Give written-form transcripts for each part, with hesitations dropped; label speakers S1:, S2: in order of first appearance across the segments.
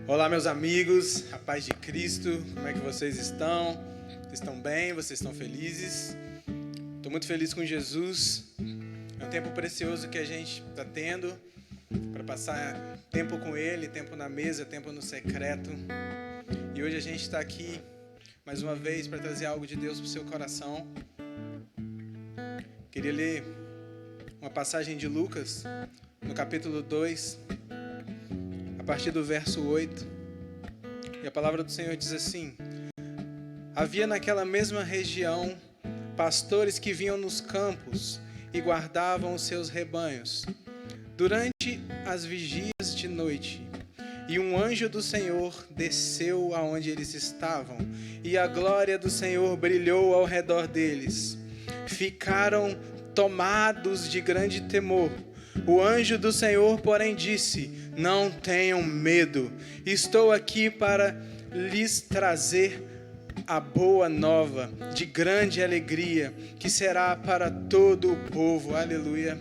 S1: Olá, meus amigos, a paz de Cristo, como é que vocês estão? Vocês estão bem? Vocês estão felizes? Estou muito feliz com Jesus. É um tempo precioso que a gente está tendo para passar tempo com Ele, tempo na mesa, tempo no secreto. E hoje a gente está aqui mais uma vez para trazer algo de Deus para o seu coração. Queria ler uma passagem de Lucas, no capítulo 2, a partir do verso 8. E a palavra do Senhor diz assim: havia naquela mesma região pastores que vinham nos campos e guardavam os seus rebanhos durante as vigias de noite. E um anjo do Senhor desceu aonde eles estavam, e a glória do Senhor brilhou ao redor deles. Ficaram tomados de grande temor. O anjo do Senhor, porém, disse: não tenham medo, estou aqui para lhes trazer a boa nova de grande alegria, que será para todo o povo. Aleluia.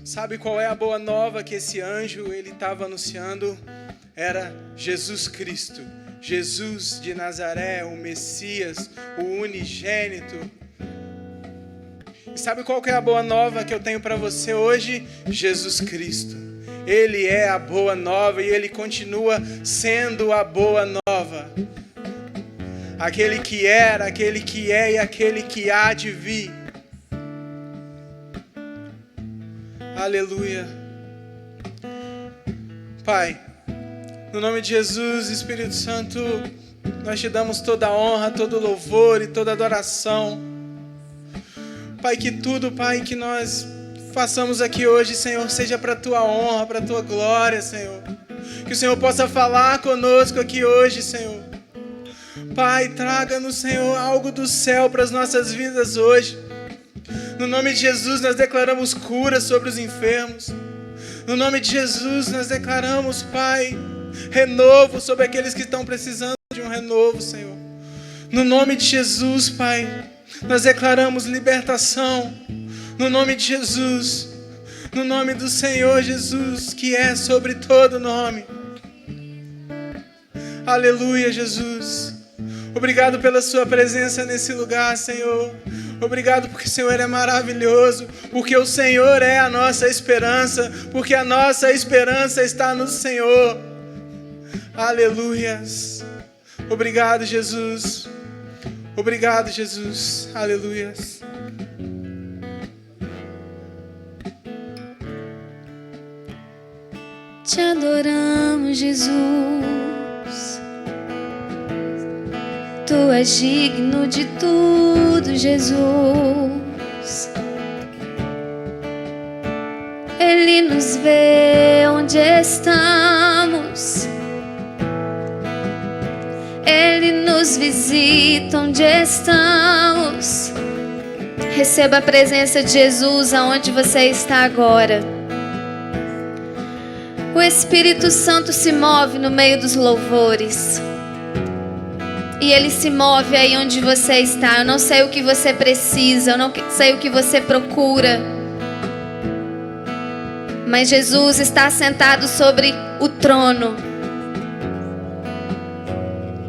S1: Sabe qual é a boa nova que esse anjo ele estava anunciando? Era Jesus Cristo, Jesus de Nazaré, o Messias, o unigênito. E sabe qual que é a boa nova que eu tenho para você hoje? Jesus Cristo. Ele é a boa nova e Ele continua sendo a boa nova. Aquele que era, aquele que é e aquele que há de vir. Aleluia. Pai, no nome de Jesus, Espírito Santo, nós te damos toda a honra, todo o louvor e toda a adoração. Pai, que tudo, Pai, que nós façamos aqui hoje, Senhor, seja para a Tua honra, para a Tua glória, Senhor. Que o Senhor possa falar conosco aqui hoje, Senhor. Pai, traga-nos, Senhor, algo do céu para as nossas vidas hoje. No nome de Jesus, nós declaramos cura sobre os enfermos. No nome de Jesus, nós declaramos, Pai, renovo sobre aqueles que estão precisando de um renovo, Senhor. No nome de Jesus, Pai, nós declaramos libertação. No nome de Jesus, no nome do Senhor Jesus, que é sobre todo nome. Aleluia, Jesus. Obrigado pela sua presença nesse lugar, Senhor. Obrigado porque o Senhor é maravilhoso, porque o Senhor é a nossa esperança, porque a nossa esperança está no Senhor. Aleluias. Obrigado, Jesus. Obrigado, Jesus. Aleluias.
S2: Te adoramos, Jesus. Tu és digno de tudo, Jesus. Ele nos vê onde estamos. Ele nos visita onde estamos. Receba a presença de Jesus aonde você está agora. O Espírito Santo se move no meio dos louvores. E Ele se move aí onde você está. Eu não sei o que você precisa, eu não sei o que você procura. Mas Jesus está sentado sobre o trono.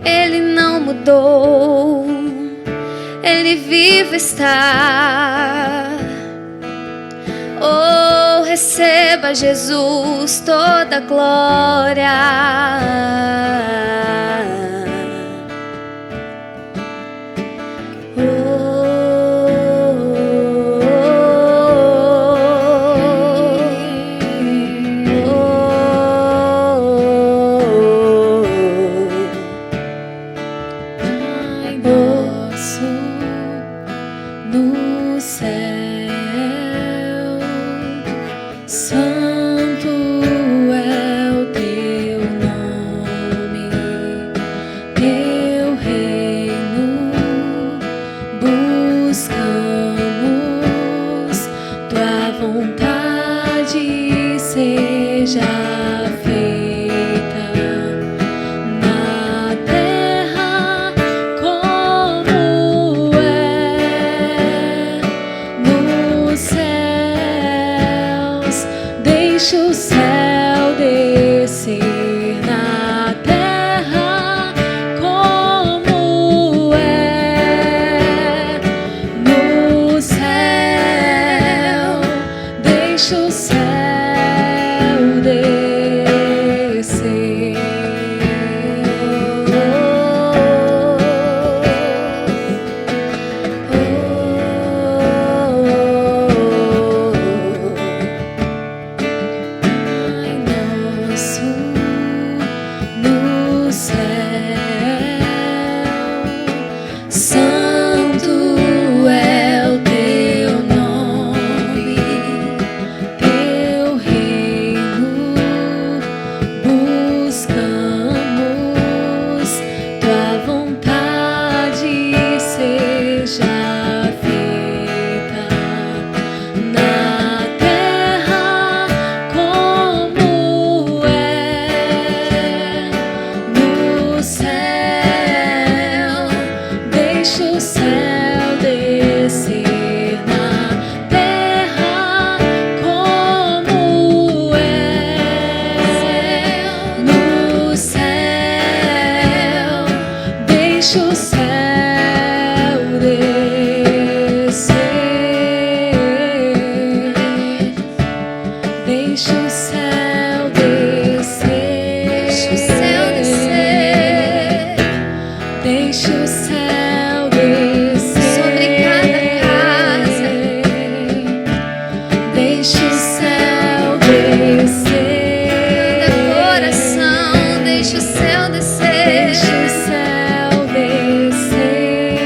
S2: Ele não mudou. Ele vivo está. Oh, receba, Jesus, toda a glória. Deixa o céu descer na
S3: Deixa o céu descer.
S2: Deixa o céu descer.
S3: Deixa o céu descer
S2: sobre cada casa.
S3: Deixa o céu descer.
S2: Cada coração, deixa o céu descer.
S3: Deixa o céu descer.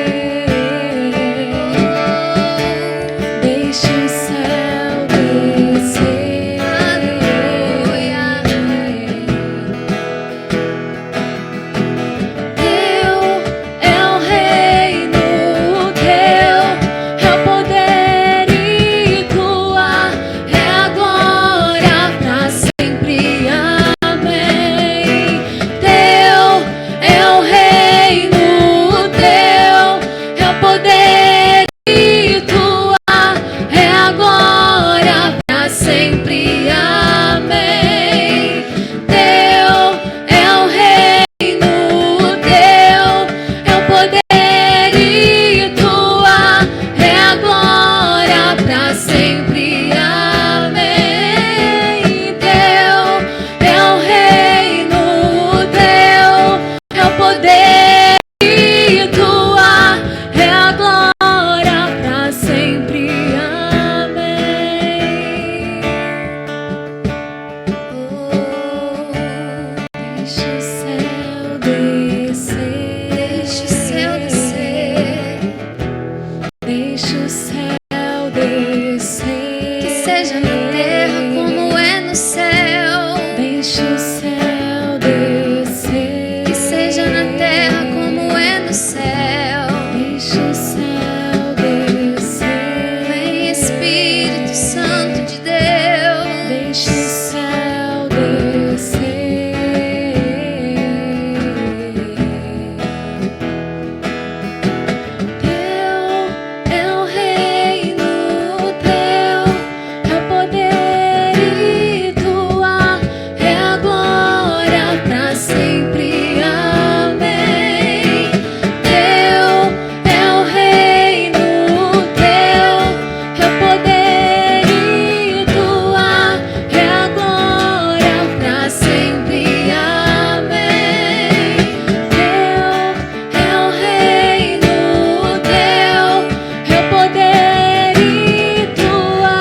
S3: Deixa o céu descer.
S2: Aleluia.
S3: Teu é o reino, teu é o poder e tua é a glória pra sempre. Amém. Teu é o reino, teu é o poder e tua é a glória pra sempre. Amém. Teu é o reino, teu é o poder e tua é a glória pra sempre. Amém. Teu é o reino, teu é o poder e tua é a glória pra sempre. Amém. Deixa o céu descer.
S2: Deixa o céu descer.
S3: Deixa o céu descer.
S2: Que seja na terra como é no céu.
S3: Deixa o céu descer.
S2: Que seja na terra como é no céu.
S3: Deixa o céu descer.
S2: Vem Espírito Santo de Deus.
S3: Deixa o céu descer. Teu é o reino, teu é o poder e tua é a glória pra sempre. Amém. Teu é o reino, teu é o poder e tua é a glória pra sempre. Amém. Teu é o reino, teu é o poder e tua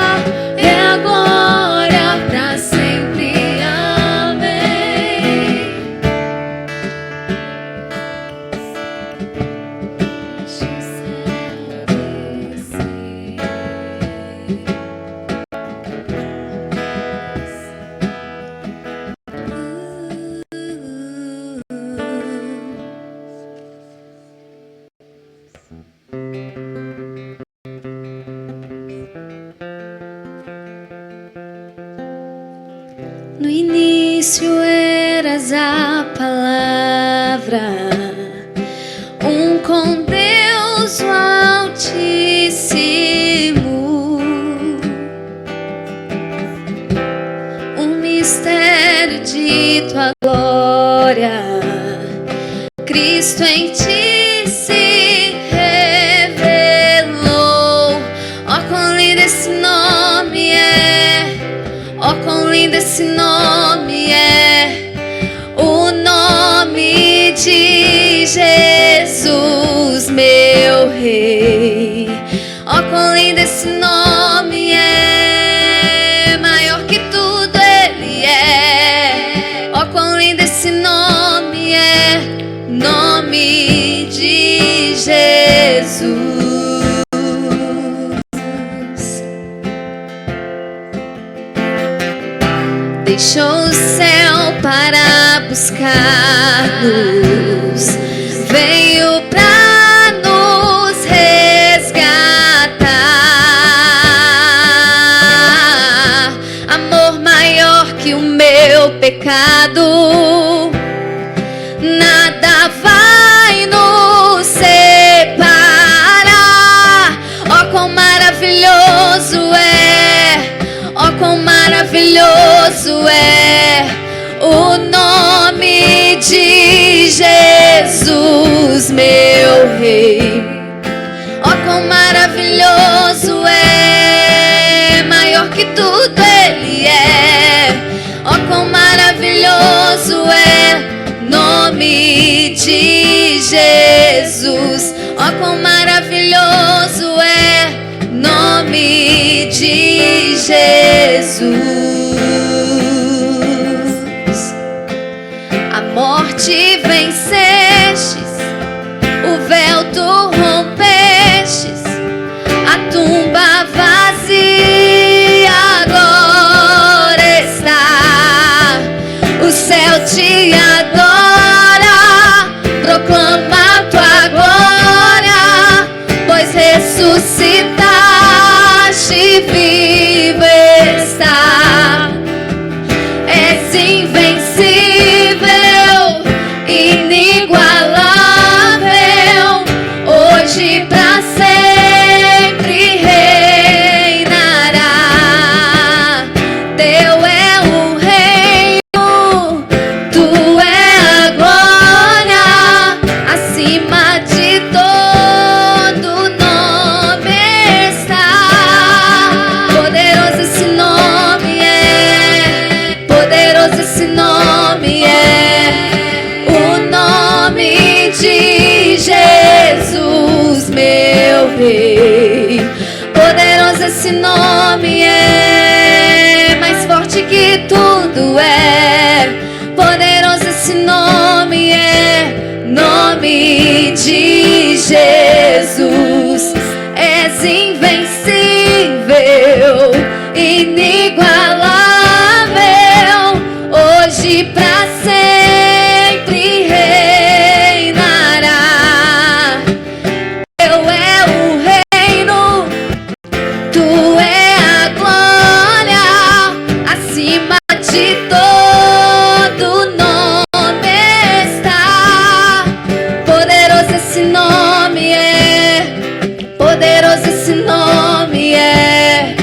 S3: é a glória pra sempre. Amém. Deixa o céu
S2: No início eras a palavra, com Deus o Altíssimo, mistério de tua glória, Cristo em ti se revelou. Ó, quão lindo esse nome é! Ó, quão lindo esse nome é! O nome de Jesus, meu Rei. Ó, quão lindo esse nome é! Maior que tudo Ele é. Ó, quão lindo esse nome é! Nome de Jesus. Deixou o céu para buscar-nos, veio para nos resgatar. Amor maior que o meu pecado, nada vai nos separar. Ó, quão maravilhoso é! Ó, quão maravilhoso é o nome de Jesus, meu Rei. Ó, quão maravilhoso é! Maior que tudo Ele é. de Jesus. Ó, quão maravilhoso é o nome de Jesus. A morte vencestes, o véu tu rompestes, a tumba vazia agora está. O céu te adora, proclama tua glória, pois ressuscitaste, vivo está. És invencível, inigualável, hoje pra sempre reinará. Teu é o reino, tu é a glória, acima de todo nome está. Poderoso esse nome é, poderoso esse nome é, o nome de Jesus, meu Rei. Poderoso esse nome é, mais forte que tudo é. Poderoso esse nome é, nome de Jesus. És invencível, inigualável, hoje pra sempre reinará. Teu é o reino, tu é a glória, acima de todo nome está. Poderoso esse nome é, poderoso esse nome é,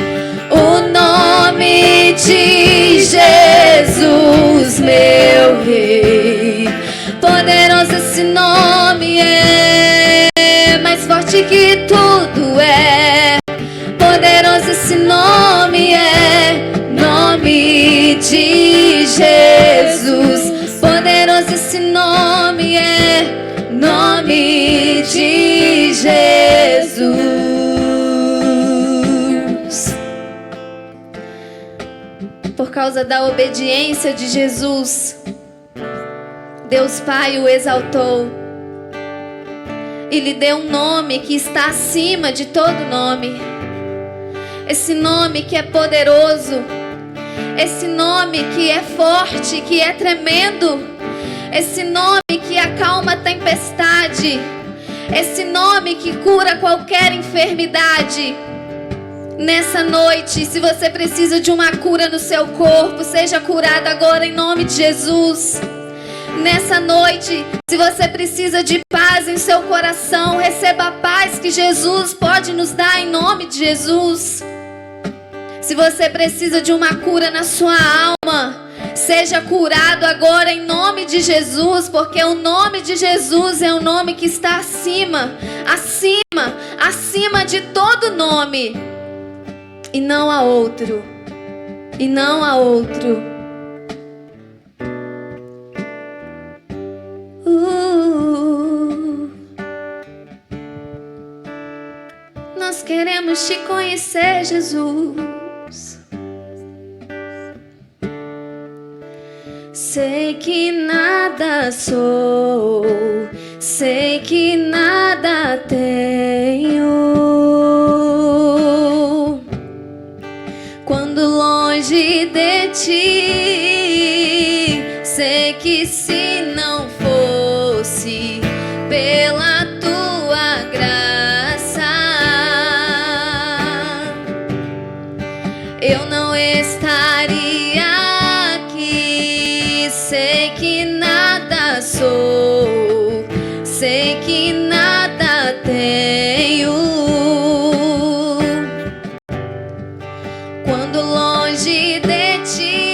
S2: o nome de Jesus, meu Rei. Poderoso esse nome é, mais forte que tudo é. Poderoso esse nome é, nome de Jesus. Poderoso esse nome é, nome de Jesus. Por causa da obediência de Jesus, Deus Pai o exaltou e lhe deu um nome que está acima de todo nome. Esse nome que é poderoso, esse nome que é forte, que é tremendo, esse nome que acalma a tempestade, esse nome que cura qualquer enfermidade. Nessa noite, se você precisa de uma cura no seu corpo, seja curado agora em nome de Jesus. Nessa noite, se você precisa de paz em seu coração, receba a paz que Jesus pode nos dar em nome de Jesus. Se você precisa de uma cura na sua alma, seja curado agora em nome de Jesus, porque o nome de Jesus é o nome que está acima de todo nome. E não há outro. E não há outro. Nós queremos te conhecer, Jesus. Sei que nada sou, sei que nada tenho, quando longe de ti. Sei que se não fosse pela tua graça, eu não estaria aqui. Sei que nada sou, sei que nada tenho, quando longe de ti.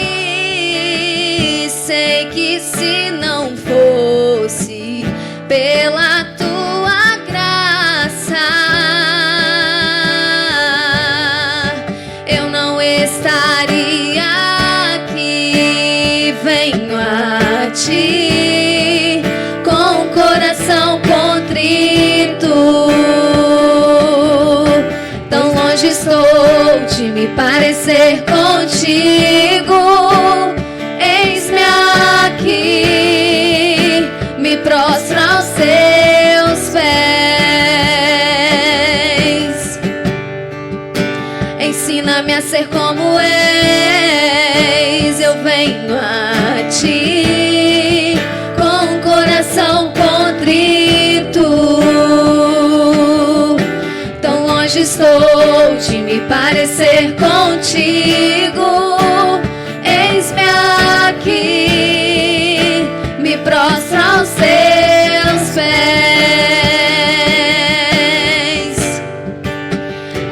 S2: Sei que se não fosse pela tua graça, eu não estaria aqui. Venho a ti,
S3: parecer contigo. Eis-me aqui, me prostro aos seus pés. Ensina-me a ser como és, eu venho a ti com o coração contrito. Tão longe estou de me parecer contigo. Eis-me aqui, me prostro aos seus pés.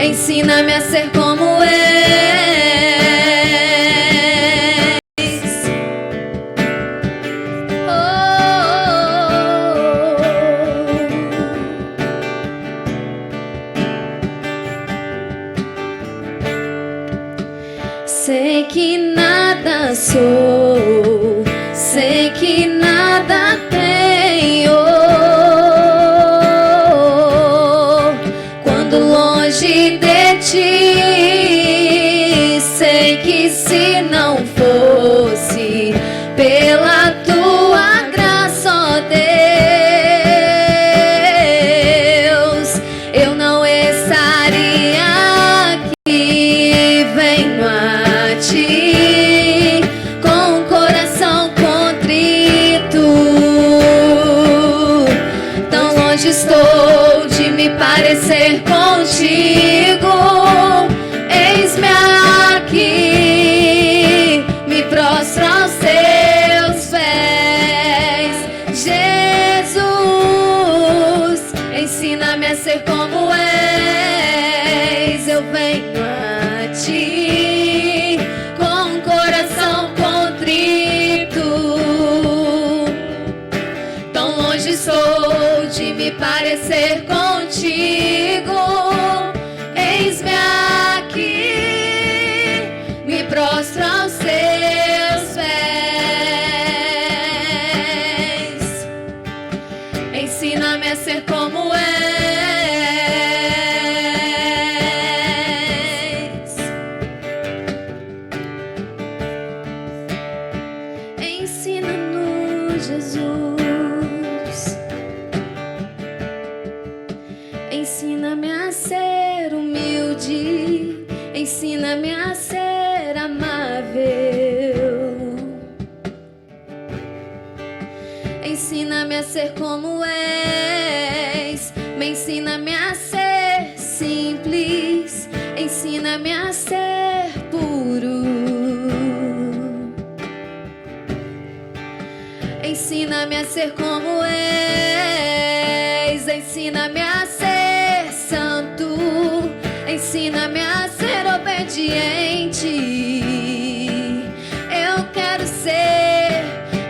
S3: Ensina-me a ser como és. Sei que nada sou, sei que nada tenho, quando longe de ti. Sei que se não fosse pela tua graça, ó Deus, eu não estaria aqui. Venho a ti com o coração contrito. Tão longe estou de me parecer contigo. Eis-me aqui, me prostro aos teus pés. Jesus, ensina-me a ser como és. Eu venho a ti com o coração contrito. Tão longe sou de me parecer contigo. Eis-me aqui, me prostro aos teus pés. Ensina-me a ser como és. Ensina-nos, Jesus. Ensina-me a ser humilde. Ensina-me a ser amável. Ensina-me a ser como és. Me ensina-me a ser simples. Ensina-me a ser puro. Ensina-me a ser como és. Ensina-me a ser santo. Ensina-me a ser obediente. Eu quero ser.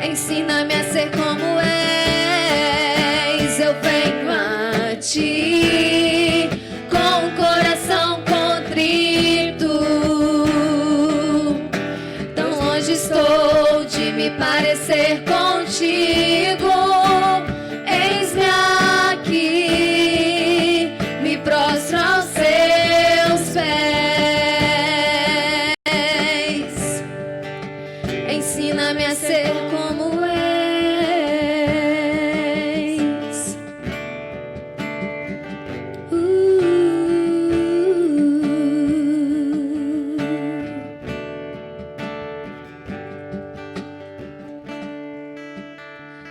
S3: Ensina-me a ser como és. Eu venho a ti com o coração contrito. Tão longe estou de me parecer contigo. Eis-me aqui, me prostro aos seus pés. Ensina-me a ser como és.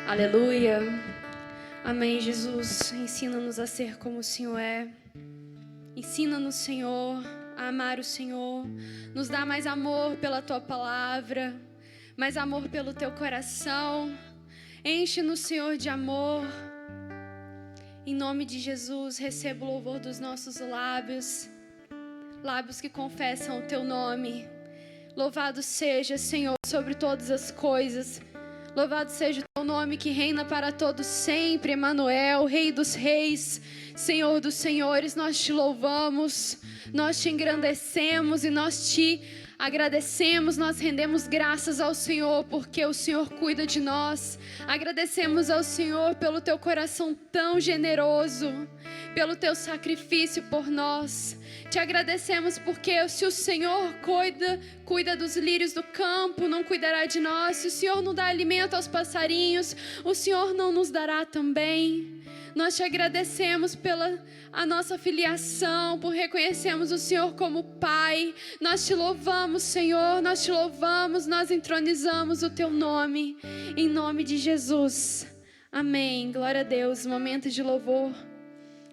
S4: Aleluia. Amém, Jesus. Ensina-nos a ser como o Senhor é. Ensina-nos, Senhor, a amar o Senhor. Nos dá mais amor pela Tua palavra, mais amor pelo Teu coração. Enche-nos, Senhor, de amor. Em nome de Jesus, receba o louvor dos nossos lábios. Lábios que confessam o Teu nome. Louvado seja, Senhor, sobre todas as coisas. Louvado seja o Teu nome que reina para todos sempre, Emanuel, Rei dos reis, Senhor dos senhores. Nós Te louvamos, nós Te engrandecemos e nós Te agradecemos. Nós rendemos graças ao Senhor porque o Senhor cuida de nós. Agradecemos ao Senhor pelo Teu coração tão generoso, pelo Teu sacrifício por nós. Te agradecemos porque se o Senhor cuida dos lírios do campo, não cuidará de nós. Se o Senhor não dá alimento aos passarinhos, o Senhor não nos dará também. Nós te agradecemos pela a nossa filiação, por reconhecermos o Senhor como Pai. Nós te louvamos, Senhor, nós te louvamos, nós entronizamos o teu nome, em nome de Jesus. Amém. Glória a Deus. Momento de louvor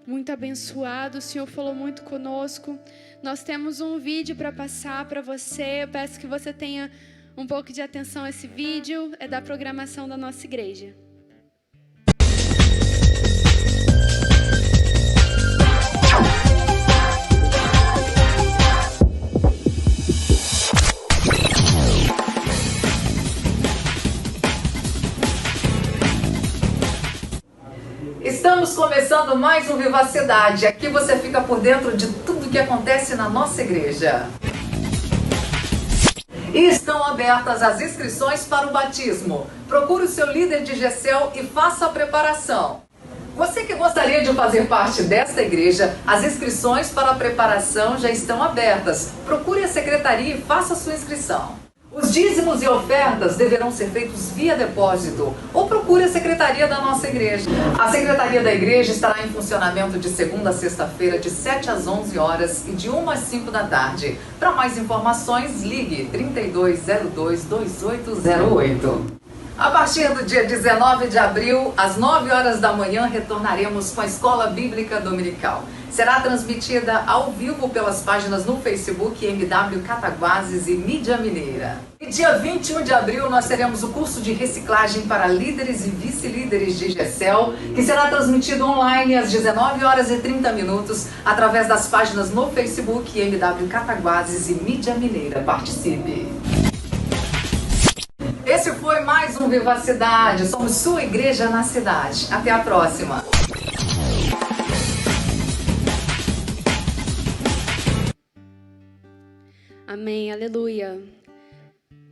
S4: muito abençoado. O Senhor falou muito conosco. Nós temos um vídeo para passar para você. Eu peço que você tenha um pouco de atenção a esse vídeo. É da programação da nossa igreja.
S5: Estamos começando mais um Vivacidade. Aqui você fica por dentro de tudo que acontece na nossa igreja. E estão abertas as inscrições para o batismo. Procure o seu líder de GECEL e faça a preparação. Você que gostaria de fazer parte desta igreja, as inscrições para a preparação já estão abertas. Procure a secretaria e faça a sua inscrição. Os dízimos e ofertas deverão ser feitos via depósito ou procure a secretaria da nossa igreja. A secretaria da igreja estará em funcionamento de segunda a sexta-feira, de 7 às 11 horas e de 1 às 5 da tarde. Para mais informações, ligue 3202-2808. A partir do dia 19 de abril, às 9 horas da manhã, retornaremos com a Escola Bíblica Dominical. Será transmitida ao vivo pelas páginas no Facebook MW Cataguases e Mídia Mineira. E dia 21 de abril nós teremos o curso de reciclagem para líderes e vice-líderes de GECEL, que será transmitido online às 19h30 através das páginas no Facebook MW Cataguases e Mídia Mineira. Participe! Esse foi mais um Vivacidade. Somos sua igreja na cidade. Até a próxima.
S4: Amém, aleluia.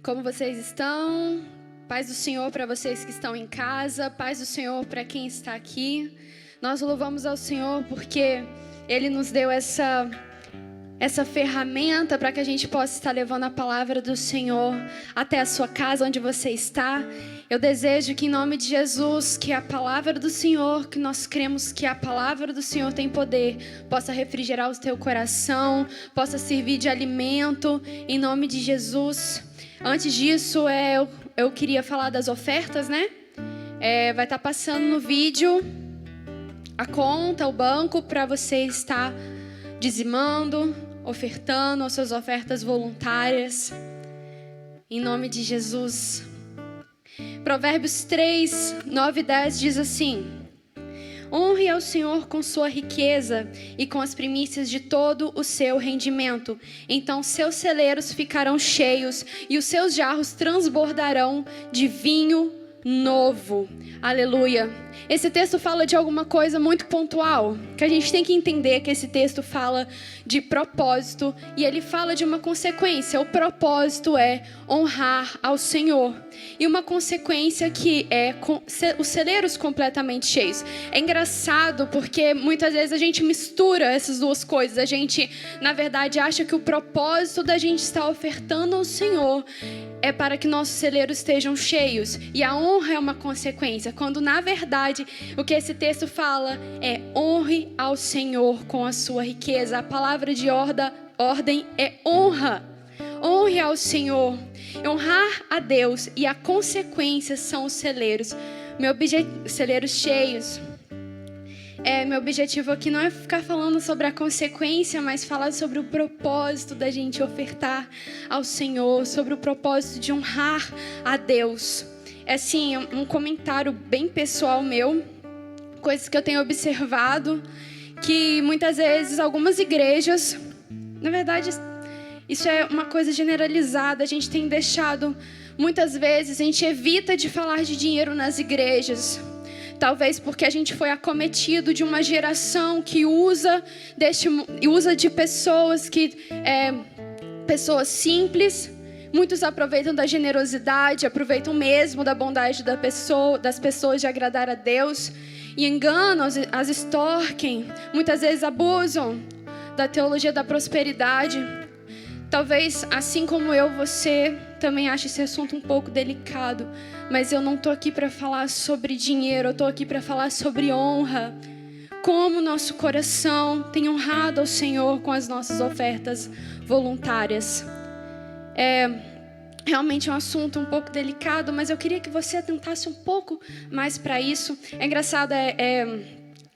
S4: Como vocês estão? Paz do Senhor para vocês que estão em casa, paz do Senhor para quem está aqui. Nós louvamos ao Senhor porque Ele nos deu essa ferramenta para que a gente possa estar levando a palavra do Senhor até a sua casa, onde você está. Eu desejo que em nome de Jesus, que a palavra do Senhor, que nós cremos que a palavra do Senhor tem poder, possa refrigerar o teu coração, possa servir de alimento, em nome de Jesus. Antes disso, eu queria falar das ofertas, né? Vai estar passando no vídeo a conta, o banco, para você estar dizimando, ofertando as suas ofertas voluntárias, em nome de Jesus. Provérbios 3, 9 e 10 diz assim: honre ao Senhor com sua riqueza e com as primícias de todo o seu rendimento. Então seus celeiros ficarão cheios e os seus jarros transbordarão de vinho novo. Aleluia. Esse texto fala de alguma coisa muito pontual, que a gente tem que entender que esse texto fala de propósito e ele fala de uma consequência. O propósito é honrar ao Senhor. E uma consequência que é os celeiros completamente cheios. É engraçado porque muitas vezes a gente mistura essas duas coisas. A gente, na verdade, acha que o propósito da gente estar ofertando ao Senhor é para que nossos celeiros estejam cheios. E a honra é uma consequência, quando na verdade o que esse texto fala é honre ao Senhor com a sua riqueza. A palavra de ordem é honra. Honre ao Senhor. Honrar a Deus e a consequência são os celeiros. Celeiros cheios. Meu objetivo aqui não é ficar falando sobre a consequência, mas falar sobre o propósito da gente ofertar ao Senhor, sobre o propósito de honrar a Deus. É assim, um comentário bem pessoal meu, coisas que eu tenho observado, que muitas vezes algumas igrejas, na verdade, isso é uma coisa generalizada, a gente tem deixado, muitas vezes, a gente evita de falar de dinheiro nas igrejas. Talvez porque a gente foi acometido de uma geração que usa de pessoas pessoas simples. Muitos aproveitam da generosidade, aproveitam mesmo da bondade das pessoas de agradar a Deus e enganam, as extorquem, muitas vezes abusam da teologia da prosperidade. Talvez, assim como eu, você também ache esse assunto um pouco delicado, mas eu não estou aqui para falar sobre dinheiro, eu estou aqui para falar sobre honra. Como nosso coração tem honrado ao Senhor com as nossas ofertas voluntárias. Realmente é um assunto um pouco delicado, mas eu queria que você atentasse um pouco mais para isso. É engraçado,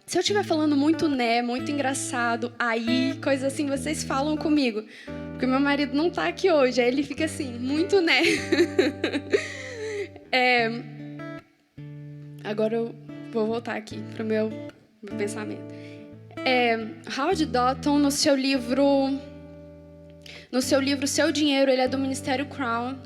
S4: se eu estiver falando muito muito engraçado, aí, coisa assim, vocês falam comigo. Porque meu marido não tá aqui hoje, aí ele fica assim, muito Agora eu vou voltar aqui pro meu pensamento. Howard Dotton, no seu livro Seu Dinheiro, ele é do Ministério Crown.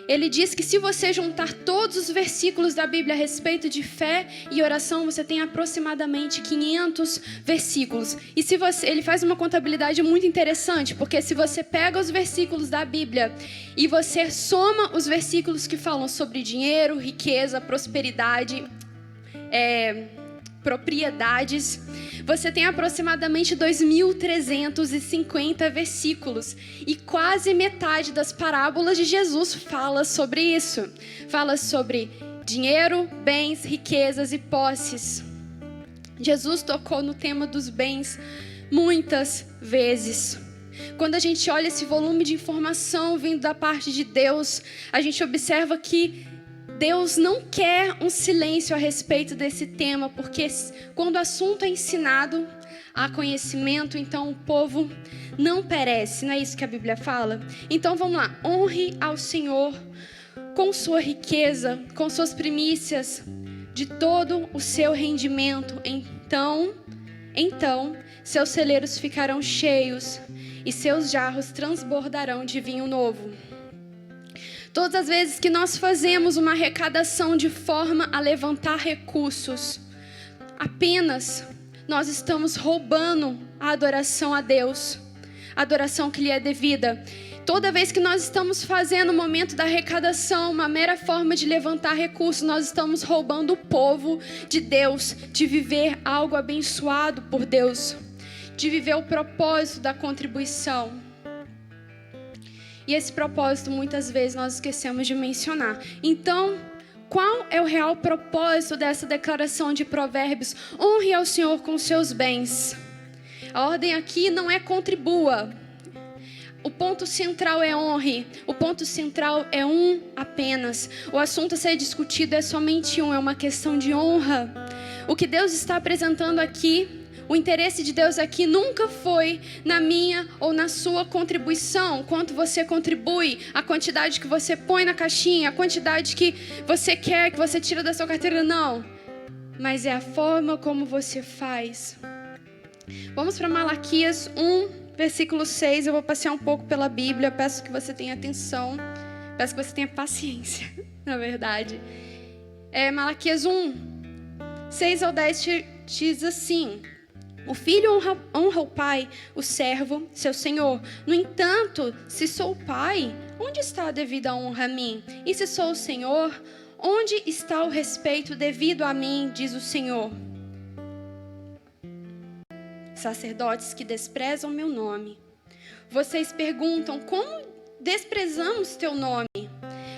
S4: Ele diz que se você juntar todos os versículos da Bíblia a respeito de fé e oração, você tem aproximadamente 500 versículos. E ele faz uma contabilidade muito interessante, porque se você pega os versículos da Bíblia e você soma os versículos que falam sobre dinheiro, riqueza, prosperidade, propriedades, você tem aproximadamente 2.350 versículos, e quase metade das parábolas de Jesus fala sobre isso. Fala sobre dinheiro, bens, riquezas e posses. Jesus tocou no tema dos bens muitas vezes. Quando a gente olha esse volume de informação vindo da parte de Deus, a gente observa que Deus não quer um silêncio a respeito desse tema, porque quando o assunto é ensinado, há conhecimento, então o povo não perece. Não é isso que a Bíblia fala? Então vamos lá, honre ao Senhor com sua riqueza, com suas primícias, de todo o seu rendimento. Então seus celeiros ficarão cheios e seus jarros transbordarão de vinho novo. Todas as vezes que nós fazemos uma arrecadação de forma a levantar recursos, apenas nós estamos roubando a adoração a Deus, a adoração que lhe é devida. Toda vez que nós estamos fazendo o momento da arrecadação, uma mera forma de levantar recursos, nós estamos roubando o povo de Deus de viver algo abençoado por Deus, de viver o propósito da contribuição. E esse propósito, muitas vezes, nós esquecemos de mencionar. Então, qual é o real propósito dessa declaração de Provérbios? Honre ao Senhor com seus bens. A ordem aqui não é contribua. O ponto central é honre. O ponto central é um apenas. O assunto a ser discutido é somente um, é uma questão de honra. O que Deus está apresentando aqui, o interesse de Deus aqui nunca foi na minha ou na sua contribuição, quanto você contribui, a quantidade que você põe na caixinha, a quantidade que você quer, que você tira da sua carteira, não. Mas é a forma como você faz. Vamos para Malaquias 1, versículo 6. Eu vou passear um pouco pela Bíblia, peço que você tenha atenção, peço que você tenha paciência, na verdade. Malaquias 1, 6 ao 10 diz assim: o filho honra o pai, o servo, seu senhor. No entanto, se sou o pai, onde está a devida honra a mim? E se sou o senhor, onde está o respeito devido a mim, diz o Senhor? Sacerdotes que desprezam meu nome. Vocês perguntam, como desprezamos teu nome?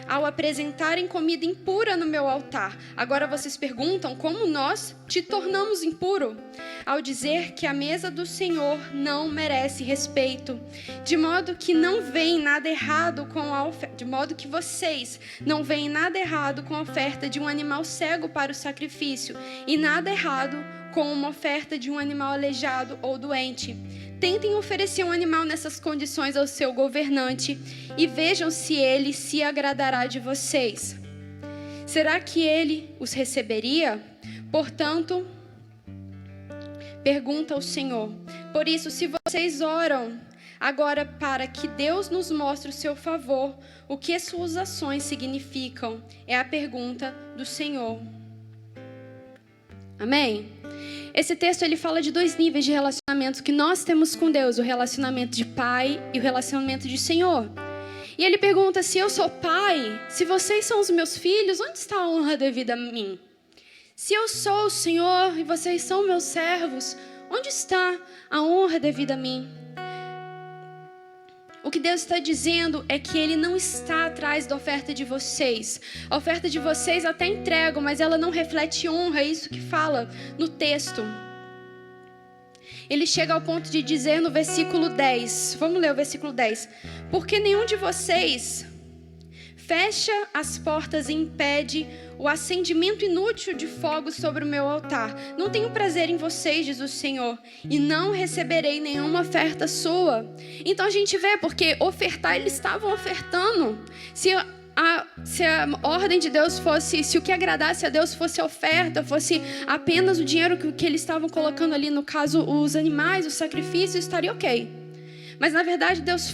S4: Ao apresentarem comida impura no meu altar. Agora vocês perguntam como nós te tornamos impuro. Ao dizer que a mesa do Senhor não merece respeito. De modo que não vem nada errado com a oferta. De modo que vocês não veem nada errado com a oferta de um animal cego para o sacrifício. E nada errado com uma oferta de um animal aleijado ou doente. Tentem oferecer um animal nessas condições ao seu governante e vejam se ele se agradará de vocês. Será que ele os receberia? Portanto, pergunta ao Senhor. Por isso, se vocês oram agora para que Deus nos mostre o seu favor, o que suas ações significam? É a pergunta do Senhor. Amém? Esse texto ele fala de 2 níveis de relacionamento que nós temos com Deus, o relacionamento de pai e o relacionamento de Senhor. E ele pergunta, se eu sou pai, se vocês são os meus filhos, onde está a honra devida a mim? Se eu sou o Senhor e vocês são meus servos, Onde está a honra devida a mim? O que Deus está dizendo é que Ele não está atrás da oferta de vocês. A oferta de vocês até entregam, mas ela não reflete honra, é isso que fala no texto. Ele chega ao ponto de dizer no versículo 10, vamos ler o versículo 10. Porque nenhum de vocês fecha as portas e impede o acendimento inútil de fogo sobre o meu altar. Não tenho prazer em vocês, diz o Senhor, e não receberei nenhuma oferta sua. Então a gente vê, porque ofertar, eles estavam ofertando. Se a ordem de Deus fosse, se o que agradasse a Deus fosse a oferta, fosse apenas o dinheiro que eles estavam colocando ali, no caso, os animais, os sacrifícios, estaria ok. Mas na verdade Deus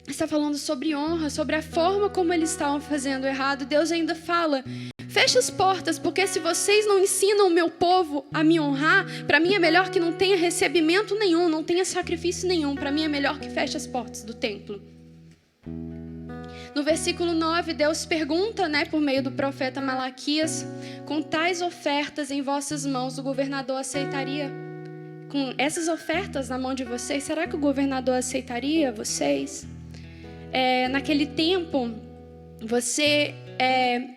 S4: está falando sobre honra, sobre a forma como eles estavam fazendo errado. Deus ainda fala: fecha as portas, porque se vocês não ensinam o meu povo a me honrar, para mim é melhor que não tenha recebimento nenhum, não tenha sacrifício nenhum. Para mim é melhor que feche as portas do templo. No versículo 9, Deus pergunta, por meio do profeta Malaquias: com tais ofertas em vossas mãos, o governador aceitaria? Com essas ofertas na mão de vocês, será que o governador aceitaria vocês? Naquele tempo, você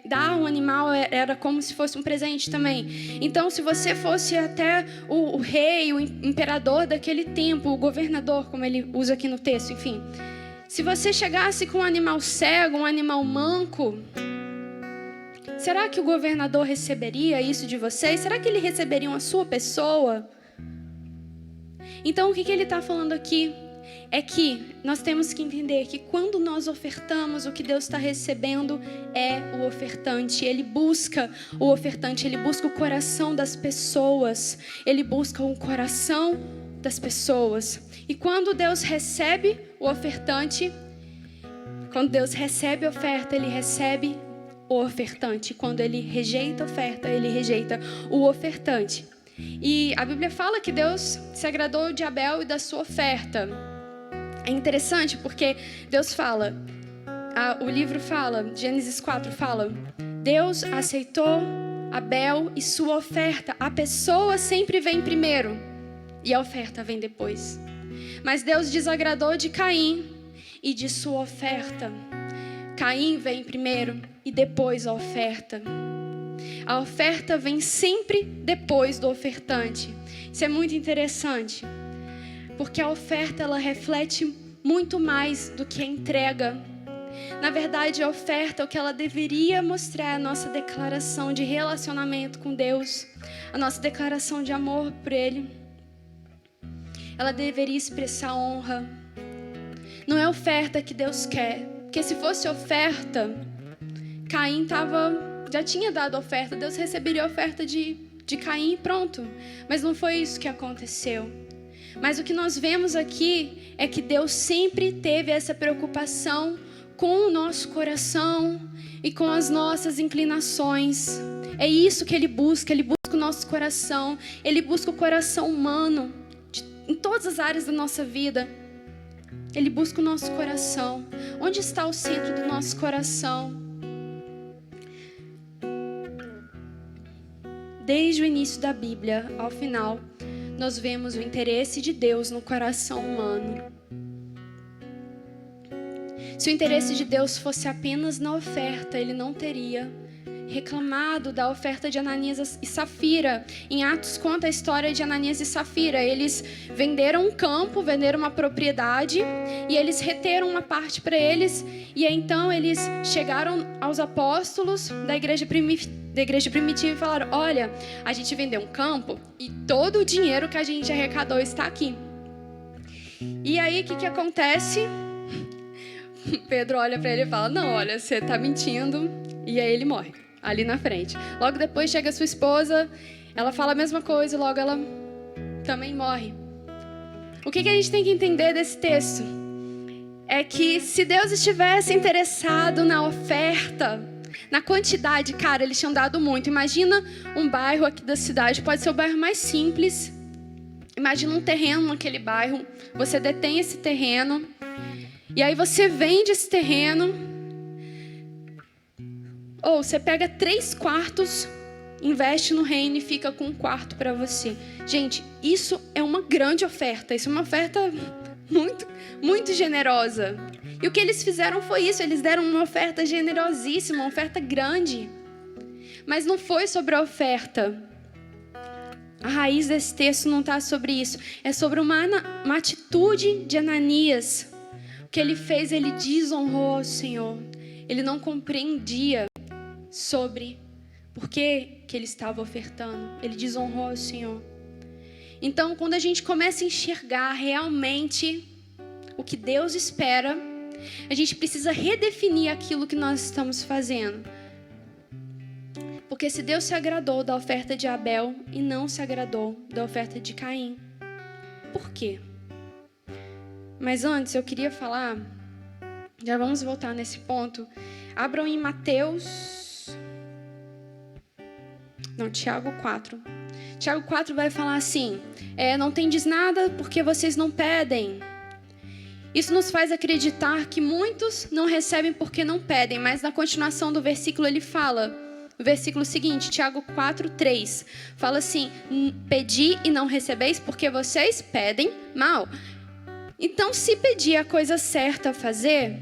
S4: dar um animal era como se fosse um presente também. Então, se você fosse até o rei, o imperador daquele tempo, o governador, como ele usa aqui no texto, enfim. Se você chegasse com um animal cego, um animal manco, será que o governador receberia isso de vocês? Será que ele receberia a sua pessoa? Então, o que ele está falando aqui? É que nós temos que entender que quando nós ofertamos, o que Deus está recebendo é o ofertante. Ele busca o ofertante, ele busca o coração das pessoas. Ele busca o coração das pessoas. E quando Deus recebe o ofertante, quando Deus recebe a oferta, ele recebe o ofertante. Quando ele rejeita a oferta, ele rejeita o ofertante. E a Bíblia fala que Deus se agradou de Abel e da sua oferta. É interessante porque Deus fala, o livro fala, Gênesis 4 fala, Deus aceitou Abel e sua oferta. A pessoa sempre vem primeiro e a oferta vem depois. Mas Deus desagradou de Caim e de sua oferta. Caim vem primeiro e depois a oferta. A oferta vem sempre depois do ofertante. Isso é muito interessante. Porque a oferta, ela reflete muito mais do que a entrega. Na verdade, a oferta, o que ela deveria mostrar é a nossa declaração de relacionamento com Deus, a nossa declaração de amor por Ele. Ela deveria expressar honra. Não é oferta que Deus quer. Porque se fosse oferta, Caim já tinha dado oferta. Deus receberia a oferta de Caim e pronto. Mas não foi isso que aconteceu. Mas o que nós vemos aqui é que Deus sempre teve essa preocupação com o nosso coração e com as nossas inclinações. É isso que Ele busca o nosso coração, Ele busca o coração humano, em todas as áreas da nossa vida. Ele busca o nosso coração. Onde está o centro do nosso coração? Desde o início da Bíblia ao final, nós vemos o interesse de Deus no coração humano. Se o interesse de Deus fosse apenas na oferta, Ele não teria reclamado da oferta de Ananias e Safira. Em Atos conta a história de Ananias e Safira. Eles venderam um campo, venderam uma propriedade e eles reteram uma parte para eles. E aí, então eles chegaram aos apóstolos da igreja primitiva e falaram: olha, a gente vendeu um campo e todo o dinheiro que a gente arrecadou está aqui. E aí o que acontece? Pedro olha para ele e fala: não, olha, você está mentindo. E aí ele morre ali na frente. Logo depois chega a sua esposa, ela fala a mesma coisa e logo ela também morre. O que a gente tem que entender desse texto? É que se Deus estivesse interessado na oferta, na quantidade, cara, eles tinham dado muito. Imagina um bairro aqui da cidade, pode ser o bairro mais simples. Imagina um terreno naquele bairro, você detém esse terreno, e aí você vende esse terreno, ou você pega 3/4 investe no reino e fica com um quarto para você. Gente, isso é uma grande oferta. Isso é uma oferta muito, muito generosa. E o que eles fizeram foi isso. Eles deram uma oferta generosíssima, uma oferta grande. Mas não foi sobre a oferta. A raiz desse texto não está sobre isso. É sobre uma atitude de Ananias. O que ele fez, ele desonrou ao Senhor. Ele não compreendia sobre por que ele estava ofertando. Ele desonrou ao Senhor. Então, quando a gente começa a enxergar realmente o que Deus espera, a gente precisa redefinir aquilo que nós estamos fazendo. Porque se Deus se agradou da oferta de Abel e não se agradou da oferta de Caim, por quê? Mas antes eu queria falar, já vamos voltar nesse ponto. Abram em Tiago 4. Tiago 4 vai falar assim, não tendes nada porque vocês não pedem. Isso nos faz acreditar que muitos não recebem porque não pedem, mas na continuação do versículo ele fala, no versículo seguinte, Tiago 4:3, fala assim, pedi e não recebeis porque vocês pedem mal. Então, se pedir a coisa certa a fazer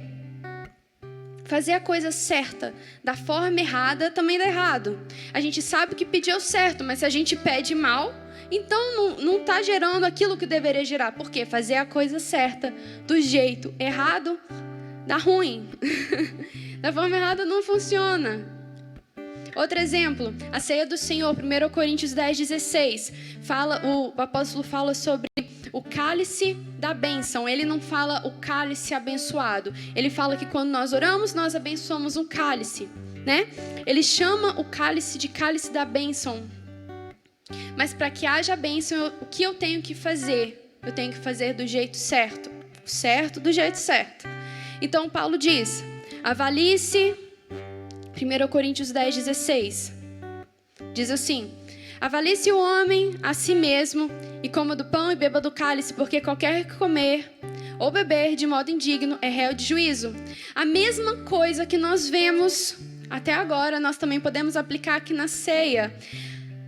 S4: a coisa certa da forma errada também dá errado. A gente sabe que pediu certo, mas se a gente pede mal, então não está gerando aquilo que deveria gerar. Por quê? Fazer a coisa certa do jeito errado dá ruim. Da forma errada não funciona. Outro exemplo, a ceia do Senhor, 1 Coríntios 10:16. O apóstolo fala sobre o cálice da bênção. Ele não fala o cálice abençoado. Ele fala que quando nós oramos, nós abençoamos um cálice, né? Ele chama o cálice de cálice da bênção. Mas para que haja bênção, o que eu tenho que fazer? Eu tenho que fazer do jeito certo. Certo do jeito certo. Então, Paulo diz, avalie-se, 1 Coríntios 10:16. Diz assim, avalie-se o homem a si mesmo e coma do pão e beba do cálice, porque qualquer que comer ou beber de modo indigno é réu de juízo. A mesma coisa que nós vemos até agora, nós também podemos aplicar aqui na ceia.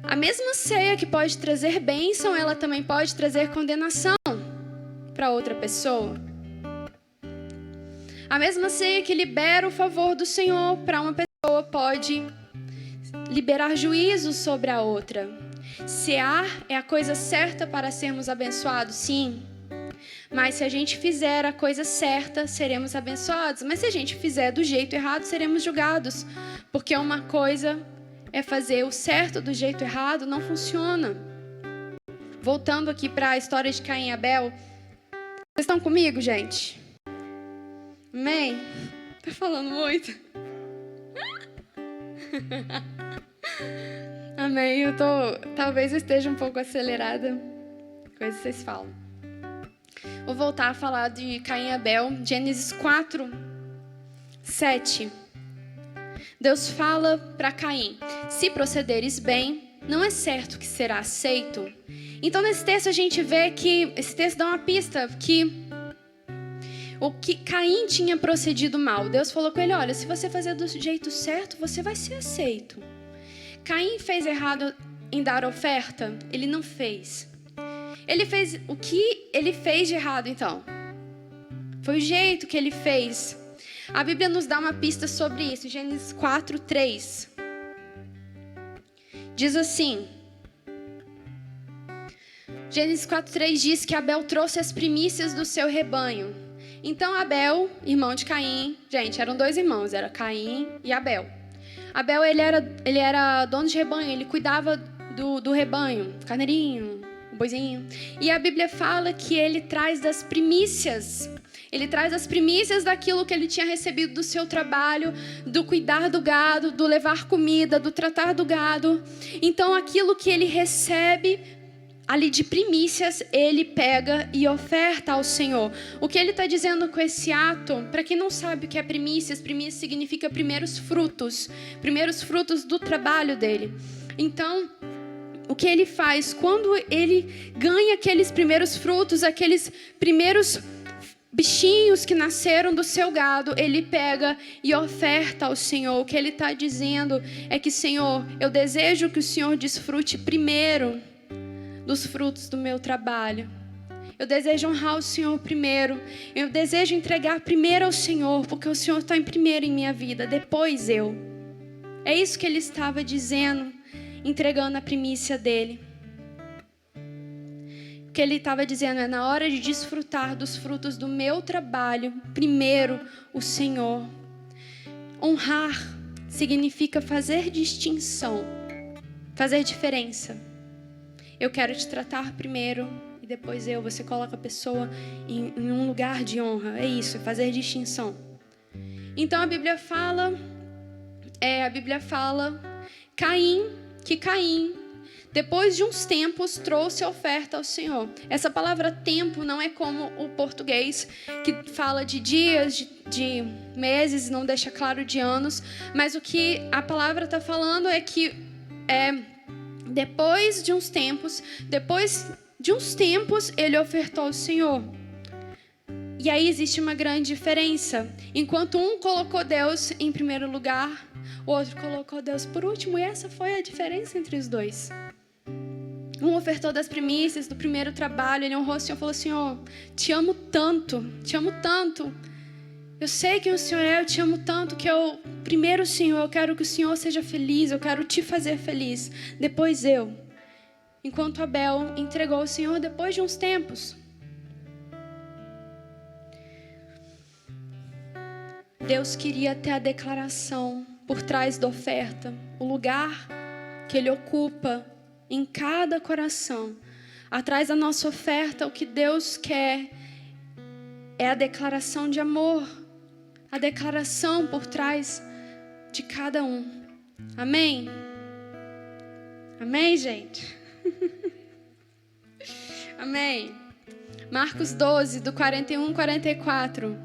S4: A mesma ceia que pode trazer bênção, ela também pode trazer condenação para outra pessoa. A mesma ceia que libera o favor do Senhor para uma pessoa pode liberar juízo sobre a outra. Cear é a coisa certa para sermos abençoados, sim. Mas se a gente fizer a coisa certa, seremos abençoados. Mas se a gente fizer do jeito errado, seremos julgados. Porque uma coisa é fazer o certo do jeito errado, não funciona. Voltando aqui para a história de Caim e Abel. Vocês estão comigo, gente? Amém? Tá falando muito? Amém, talvez eu esteja um pouco acelerada. Coisas que vocês falam. Vou voltar a falar de Caim e Abel. Gênesis 4:7. Deus fala para Caim, se procederes bem, não é certo que será aceito. Então nesse texto a gente vê que, esse texto dá uma pista que o que Caim tinha procedido mal. Deus falou com ele, olha, se você fazer do jeito certo, você vai ser aceito. Caim fez errado em dar oferta? Ele não fez. Ele fez o que ele fez de errado, então? Foi o jeito que ele fez. A Bíblia nos dá uma pista sobre isso. Gênesis 4:3. Diz assim. Gênesis 4:3 diz que Abel trouxe as primícias do seu rebanho. Então Abel, irmão de Caim, gente, eram dois irmãos, era Caim e Abel. Abel, ele era dono de rebanho, ele cuidava do rebanho, carneirinho, o boizinho. E a Bíblia fala que ele traz das primícias. Ele traz as primícias daquilo que ele tinha recebido do seu trabalho, do cuidar do gado, do levar comida, do tratar do gado. Então, aquilo que ele recebe ali de primícias, ele pega e oferta ao Senhor. O que ele está dizendo com esse ato, para quem não sabe o que é primícias significa primeiros frutos do trabalho dele. Então, o que ele faz, quando ele ganha aqueles primeiros frutos, aqueles primeiros bichinhos que nasceram do seu gado, ele pega e oferta ao Senhor. O que ele está dizendo é que, Senhor, eu desejo que o Senhor desfrute primeiro dos frutos do meu trabalho. Eu desejo honrar o Senhor primeiro. Eu desejo entregar primeiro ao Senhor, porque o Senhor está em primeiro em minha vida, depois eu. É isso que ele estava dizendo, entregando a primícia dele. O que ele estava dizendo é: na hora de desfrutar dos frutos do meu trabalho, primeiro o Senhor. Honrar significa fazer distinção, fazer diferença. Eu quero te tratar primeiro e depois eu. Você coloca a pessoa em um lugar de honra. É isso, é fazer distinção. Então a Bíblia fala que Caim, depois de uns tempos, trouxe oferta ao Senhor. Essa palavra tempo não é como o português, que fala de dias, de meses, não deixa claro de anos. Mas o que a palavra está falando é que depois de uns tempos, ele ofertou ao Senhor. E aí existe uma grande diferença. Enquanto um colocou Deus em primeiro lugar, o outro colocou Deus por último. E essa foi a diferença entre os dois. Um ofertou das primícias do primeiro trabalho. Ele honrou o Senhor e falou: Senhor, te amo tanto, te amo tanto. Eu sei que o Senhor eu te amo tanto que primeiro, Senhor, eu quero que o Senhor seja feliz, eu quero te fazer feliz. Depois eu. Enquanto Abel entregou ao Senhor depois de uns tempos. Deus queria ter a declaração por trás da oferta, o lugar que Ele ocupa em cada coração. Atrás da nossa oferta, o que Deus quer é a declaração de amor, a declaração por trás de cada um. Amém? Amém, gente? Amém. Marcos 12, do 41 ao 44.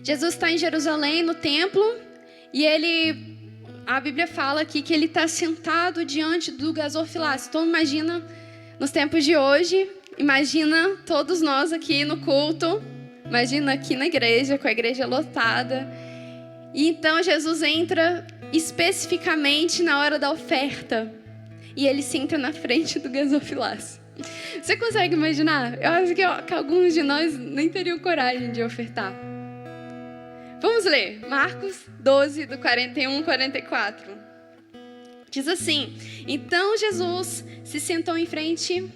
S4: Jesus está em Jerusalém, no templo, e a Bíblia fala aqui que ele está sentado diante do gasofilácio. Então imagina, nos tempos de hoje, imagina todos nós aqui no culto, imagina aqui na igreja, com a igreja lotada. E então Jesus entra especificamente na hora da oferta, e ele senta na frente do gasofilácio. Você consegue imaginar? Eu acho que alguns de nós nem teriam coragem de ofertar. Vamos ler, Marcos 12, do 41 ao 44. Diz assim: Então Jesus se sentou em frente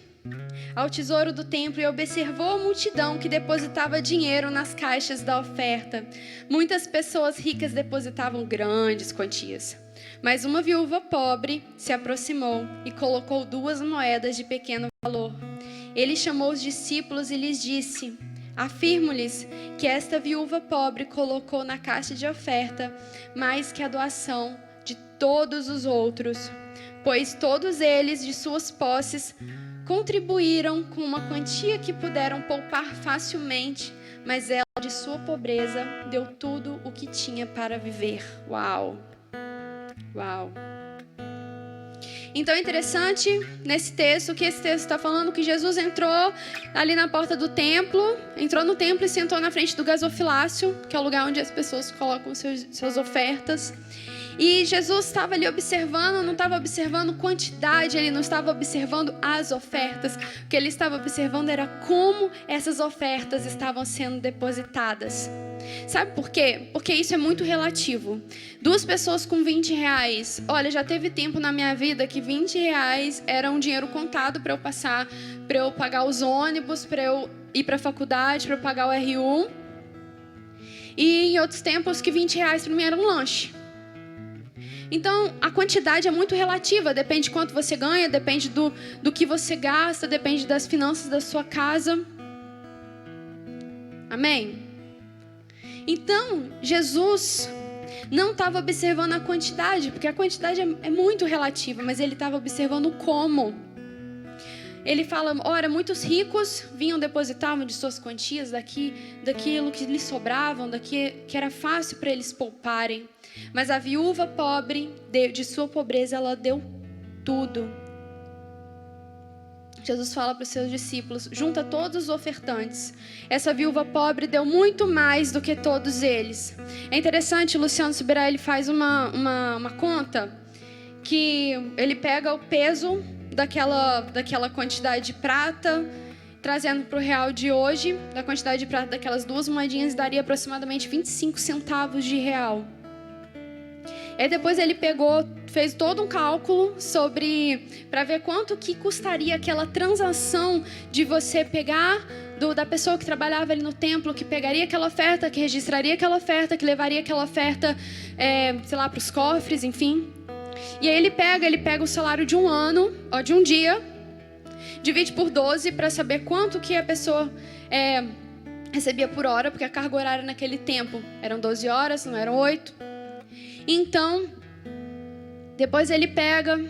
S4: ao tesouro do templo e observou a multidão que depositava dinheiro nas caixas da oferta. Muitas pessoas ricas depositavam grandes quantias. Mas uma viúva pobre se aproximou e colocou 2 moedas de pequeno valor. Ele chamou os discípulos e lhes disse: Afirmo-lhes que esta viúva pobre colocou na caixa de oferta mais que a doação de todos os outros, pois todos eles de suas posses contribuíram com uma quantia que puderam poupar facilmente, mas ela de sua pobreza deu tudo o que tinha para viver. Uau! Uau! Então é interessante nesse texto, que esse texto está falando que Jesus entrou ali na porta do templo, entrou no templo e sentou na frente do gasofilácio, que é o lugar onde as pessoas colocam suas ofertas. E Jesus estava ali observando, não estava observando quantidade, ele não estava observando as ofertas. O que ele estava observando era como essas ofertas estavam sendo depositadas. Sabe por quê? Porque isso é muito relativo. 2 pessoas com 20 reais. Olha, já teve tempo na minha vida que 20 reais era um dinheiro contado para eu passar, para eu pagar os ônibus, para eu ir para a faculdade, para eu pagar o R1. E em outros tempos que 20 reais para mim era um lanche. Então, a quantidade é muito relativa, depende de quanto você ganha, depende do que você gasta, depende das finanças da sua casa. Amém? Então, Jesus não estava observando a quantidade, porque a quantidade é muito relativa, mas ele estava observando como. Ele fala, ora, muitos ricos vinham depositavam de suas quantias daquilo que lhes sobravam, que era fácil para eles pouparem. Mas a viúva pobre, de sua pobreza, ela deu tudo. Jesus fala para os seus discípulos: junta todos os ofertantes. Essa viúva pobre deu muito mais do que todos eles. É interessante, Luciano Subirá, ele faz uma conta que ele pega o peso daquela quantidade de prata, trazendo para o real de hoje, da quantidade de prata daquelas 2 moedinhas, daria aproximadamente 25 centavos de real. Aí depois ele fez todo um cálculo para ver quanto que custaria aquela transação de você pegar da pessoa que trabalhava ali no templo, que pegaria aquela oferta, que registraria aquela oferta, que levaria aquela oferta, para os cofres, enfim. E aí ele pega o salário de um ano, de um dia, divide por 12 para saber quanto que a pessoa recebia por hora, porque a carga horária naquele tempo eram 12 horas, não eram 8. Então, depois ele pega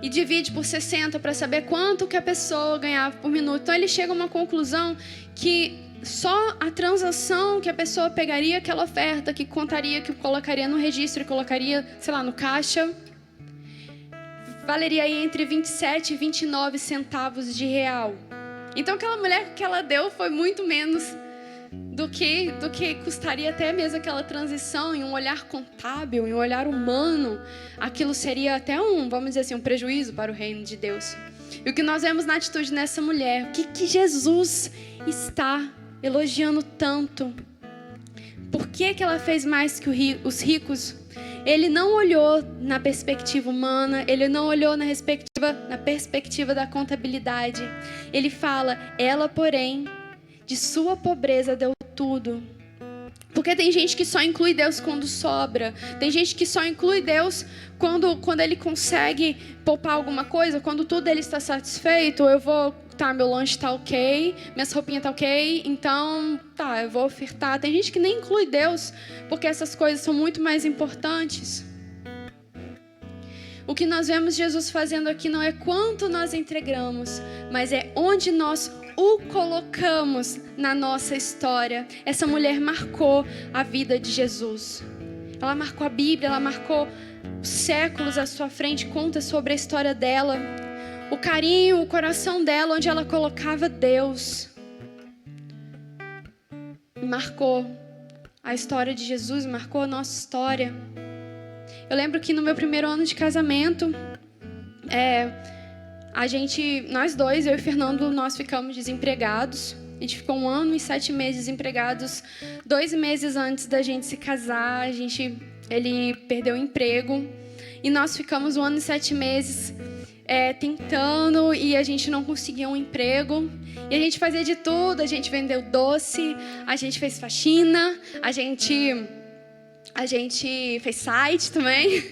S4: e divide por 60 para saber quanto que a pessoa ganhava por minuto. Então ele chega a uma conclusão que só a transação que a pessoa pegaria aquela oferta, que contaria, que colocaria no registro e colocaria, no caixa, valeria aí entre 27 e 29 centavos de real. Então aquela mulher que ela deu foi muito menos do que custaria até mesmo aquela transição. Em um olhar contábil, em um olhar humano, aquilo seria até vamos dizer assim, um prejuízo para o reino de Deus. E o que nós vemos na atitude dessa mulher, o que Jesus está elogiando tanto? Por que ela fez mais que os ricos? Ele não olhou na perspectiva humana, ele não olhou na perspectiva da contabilidade. Ele fala: ela, porém, de sua pobreza deu tudo. Porque tem gente que só inclui Deus quando sobra. Tem gente que só inclui Deus quando ele consegue poupar alguma coisa, quando tudo ele está satisfeito. Meu lanche tá ok, minhas roupinhas tá ok, então eu vou ofertar. Tem gente que nem inclui Deus, porque essas coisas são muito mais importantes. O que nós vemos Jesus fazendo aqui não é quanto nós entregamos, mas é onde nós o colocamos na nossa história. Essa mulher marcou a vida de Jesus. Ela marcou a Bíblia, ela marcou séculos à sua frente, conta sobre a história dela. O carinho, o coração dela, onde ela colocava Deus. Marcou a história de Jesus, marcou a nossa história. Eu lembro que no meu primeiro ano de casamento, nós dois, eu e Fernando, nós ficamos desempregados. A gente ficou 1 ano e 7 meses desempregados. 2 meses antes da gente se casar, ele perdeu o emprego. E nós ficamos 1 ano e 7 meses tentando, e a gente não conseguia um emprego. E a gente fazia de tudo, a gente vendeu doce, a gente fez faxina, a gente fez site também.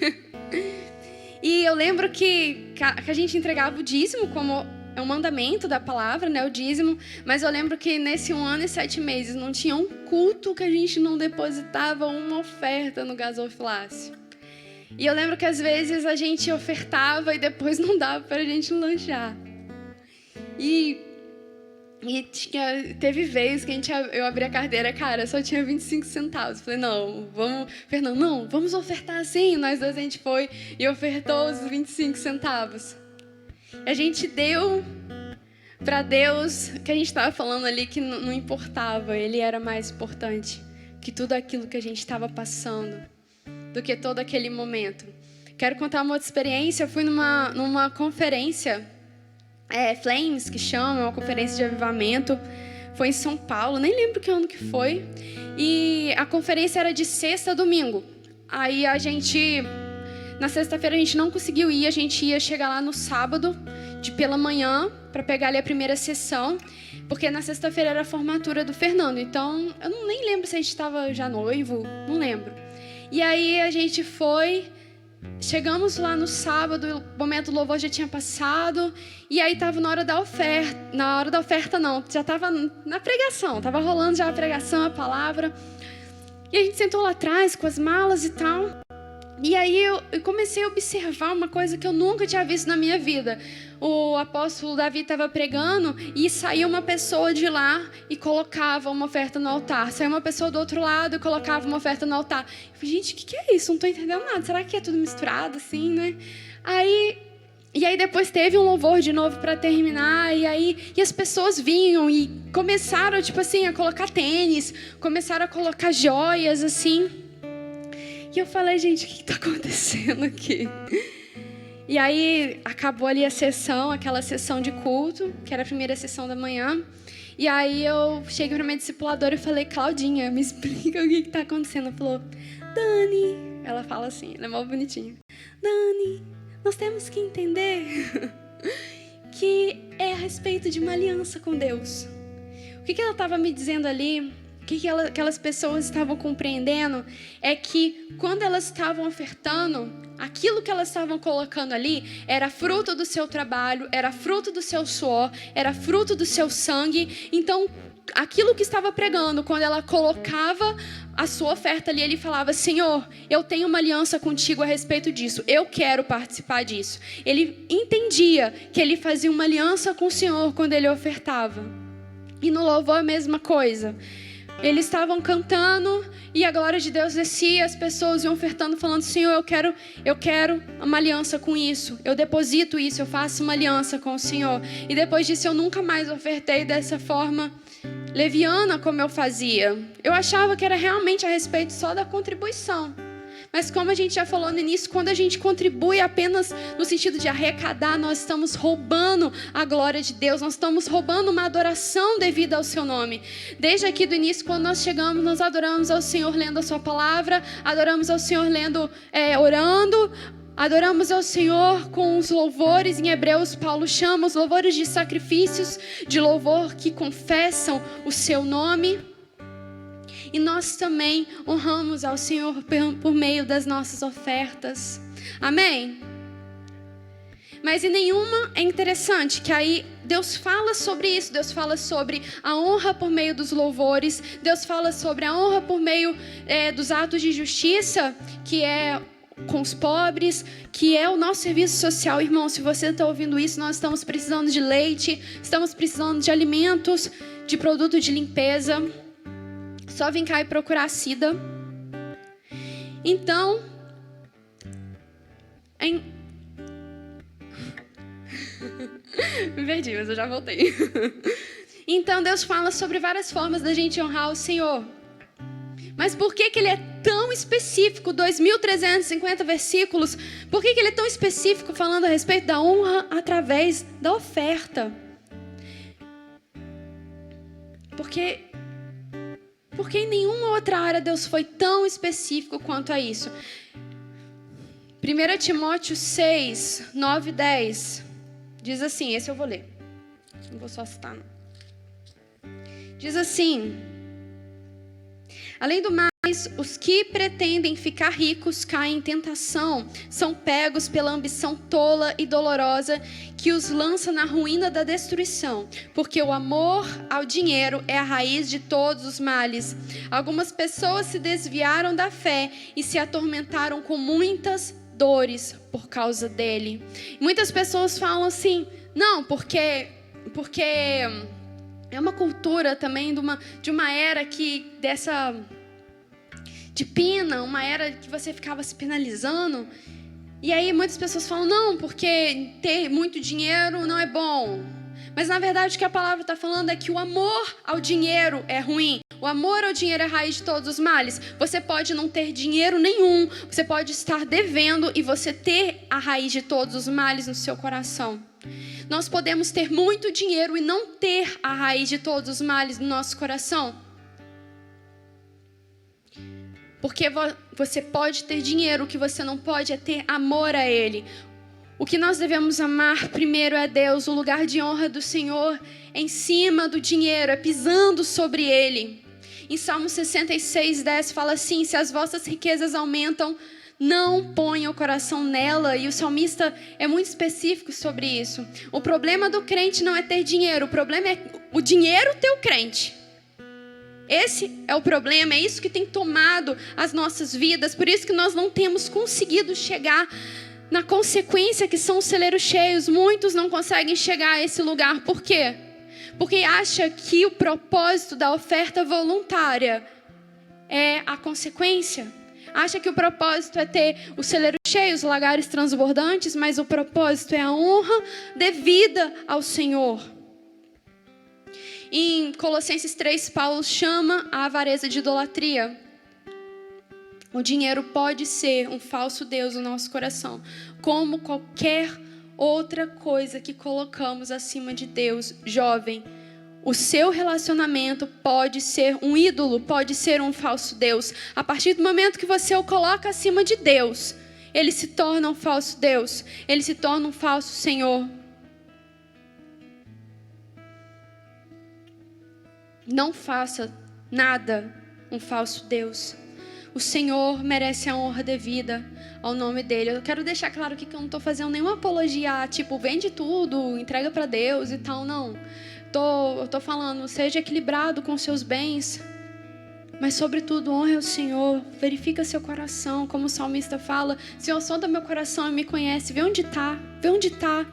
S4: E eu lembro que a gente entregava o dízimo, como é um mandamento da palavra, né, o dízimo. Mas eu lembro que nesse 1 ano e 7 meses não tinha um culto que a gente não depositava uma oferta no gasofilácio. E eu lembro que às vezes a gente ofertava e depois não dava para a gente lanchar. E teve vezes que eu abri a carteira, cara, só tinha 25 centavos. Falei, Fernando, vamos ofertar assim. Nós dois, a gente foi e ofertou os 25 centavos. A gente deu para Deus, que a gente estava falando ali, que não importava. Ele era mais importante que tudo aquilo que a gente estava passando, do que todo aquele momento. Quero contar uma outra experiência. Eu fui numa conferência, Flames, que chama, uma conferência de avivamento. Foi em São Paulo, nem lembro que ano que foi. E a conferência era de sexta a domingo. Aí na sexta-feira a gente não conseguiu ir, a gente ia chegar lá no sábado, pela manhã, para pegar ali a primeira sessão, porque na sexta-feira era a formatura do Fernando. Então, eu nem lembro se a gente estava já noivo, não lembro. E aí a gente chegamos lá no sábado, o momento do louvor já tinha passado, e aí estava na hora da oferta não, já estava na pregação, estava rolando já a pregação, a palavra, e a gente sentou lá atrás com as malas e tal, e aí eu comecei a observar uma coisa que eu nunca tinha visto na minha vida. O apóstolo Davi estava pregando e saía uma pessoa de lá e colocava uma oferta no altar. Saía uma pessoa do outro lado e colocava uma oferta no altar. Eu falei, gente, o que é isso? Não estou entendendo nada. Será que é tudo misturado assim, né? Aí E aí depois teve um louvor de novo para terminar, e as pessoas vinham e começaram, tipo assim, a colocar tênis, começaram a colocar joias, assim. E eu falei, gente, o que está acontecendo aqui? E aí acabou ali a sessão, aquela sessão de culto, que era a primeira sessão da manhã. E aí eu cheguei para minha discipuladora e falei, Claudinha, me explica o que está acontecendo. Ela falou, Dani, ela fala assim, ela é mó bonitinha. Dani, nós temos que entender que é a respeito de uma aliança com Deus. O que ela estava me dizendo ali, o que aquelas pessoas estavam compreendendo, é que quando elas estavam ofertando, aquilo que elas estavam colocando ali era fruto do seu trabalho, era fruto do seu suor, era fruto do seu sangue. Então, aquilo que estava pregando, quando ela colocava a sua oferta ali, ele falava, Senhor, eu tenho uma aliança contigo a respeito disso, eu quero participar disso. Ele entendia que ele fazia uma aliança com o Senhor quando ele ofertava. E no louvor a mesma coisa. Eles estavam cantando e a glória de Deus descia, as pessoas iam ofertando, falando, Senhor, eu quero uma aliança com isso, eu deposito isso, eu faço uma aliança com o Senhor. E depois disso eu nunca mais ofertei dessa forma leviana como eu fazia. Eu achava que era realmente a respeito só da contribuição. Mas como a gente já falou no início, quando a gente contribui apenas no sentido de arrecadar, nós estamos roubando a glória de Deus, nós estamos roubando uma adoração devida ao seu nome. Desde aqui do início, quando nós chegamos, nós adoramos ao Senhor lendo a sua palavra, adoramos ao Senhor orando, adoramos ao Senhor com os louvores. Em Hebreus, Paulo chama os louvores de sacrifícios, de louvor que confessam o seu nome. E nós também honramos ao Senhor por meio das nossas ofertas. Amém? Mas em nenhuma é interessante que aí Deus fala sobre isso. Deus fala sobre a honra por meio dos louvores. Deus fala sobre a honra por meio dos atos de justiça, que é com os pobres, que é o nosso serviço social. Irmão, se você está ouvindo isso, nós estamos precisando de leite, estamos precisando de alimentos, de produto de limpeza. Só vem cá e procurar a Cida. Então, me perdi, mas eu já voltei. Então, Deus fala sobre várias formas da gente honrar o Senhor. Mas por que Ele é tão específico? 2.350 versículos. Por que Ele é tão específico falando a respeito da honra através da oferta? Porque em nenhuma outra área Deus foi tão específico quanto a isso. 1 Timóteo 6, 9 e 10. Diz assim, esse eu vou ler. Não vou só citar, não. Diz assim: além do mais, os que pretendem ficar ricos caem em tentação, são pegos pela ambição tola e dolorosa que os lança na ruína da destruição, porque o amor ao dinheiro é a raiz de todos os males. Algumas pessoas se desviaram da fé e se atormentaram com muitas dores por causa dele. Muitas pessoas falam assim, não, porque é uma cultura também de uma era de pena, uma era que você ficava se penalizando. E aí muitas pessoas falam, não, porque ter muito dinheiro não é bom. Mas na verdade o que a palavra está falando é que o amor ao dinheiro é ruim. O amor ao dinheiro é a raiz de todos os males. Você pode não ter dinheiro nenhum, você pode estar devendo e você ter a raiz de todos os males no seu coração. Nós podemos ter muito dinheiro e não ter a raiz de todos os males no nosso coração. Porque você pode ter dinheiro, o que você não pode é ter amor a Ele. O que nós devemos amar primeiro é Deus. O lugar de honra do Senhor é em cima do dinheiro, é pisando sobre Ele. Em Salmo 66, 10 fala assim, se as vossas riquezas aumentam, não ponham o coração nela. E o salmista é muito específico sobre isso. O problema do crente não é ter dinheiro, o problema é o dinheiro ter o crente. Esse é o problema, é isso que tem tomado as nossas vidas. Por isso que nós não temos conseguido chegar na consequência que são os celeiros cheios. Muitos não conseguem chegar a esse lugar. Por quê? Porque acha que o propósito da oferta voluntária é a consequência. Acha que o propósito é ter o celeiro cheios, lagares transbordantes, mas o propósito é a honra devida ao Senhor. Em Colossenses 3, Paulo chama a avareza de idolatria. O dinheiro pode ser um falso Deus no nosso coração, como qualquer outra coisa que colocamos acima de Deus. Jovem, o seu relacionamento pode ser um ídolo, pode ser um falso Deus. A partir do momento que você o coloca acima de Deus, ele se torna um falso Deus, ele se torna um falso Senhor. Não faça nada um falso Deus. O Senhor merece a honra devida ao nome dele. Eu quero deixar claro aqui que eu não estou fazendo nenhuma apologia, tipo, vende tudo, entrega para Deus e tal, não. Eu estou falando, seja equilibrado com seus bens, mas sobretudo honre ao Senhor. Verifica seu coração, como o salmista fala, Senhor, sonda meu coração e me conhece, vê onde está, vê onde está.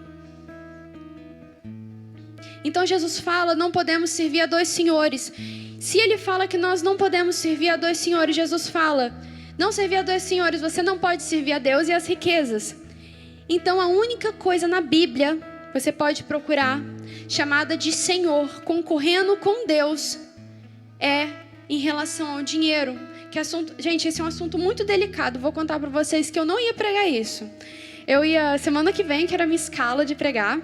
S4: Então Jesus fala, não podemos servir a dois senhores. Se ele fala que nós não podemos servir a dois senhores, Jesus fala, não servir a dois senhores, você não pode servir a Deus e as riquezas. Então a única coisa na Bíblia, você pode procurar, chamada de Senhor, concorrendo com Deus, é em relação ao dinheiro. Que assunto, gente, esse é um assunto muito delicado. Vou contar para vocês que eu não ia pregar isso. Eu ia, semana que vem, que era a minha escala de pregar,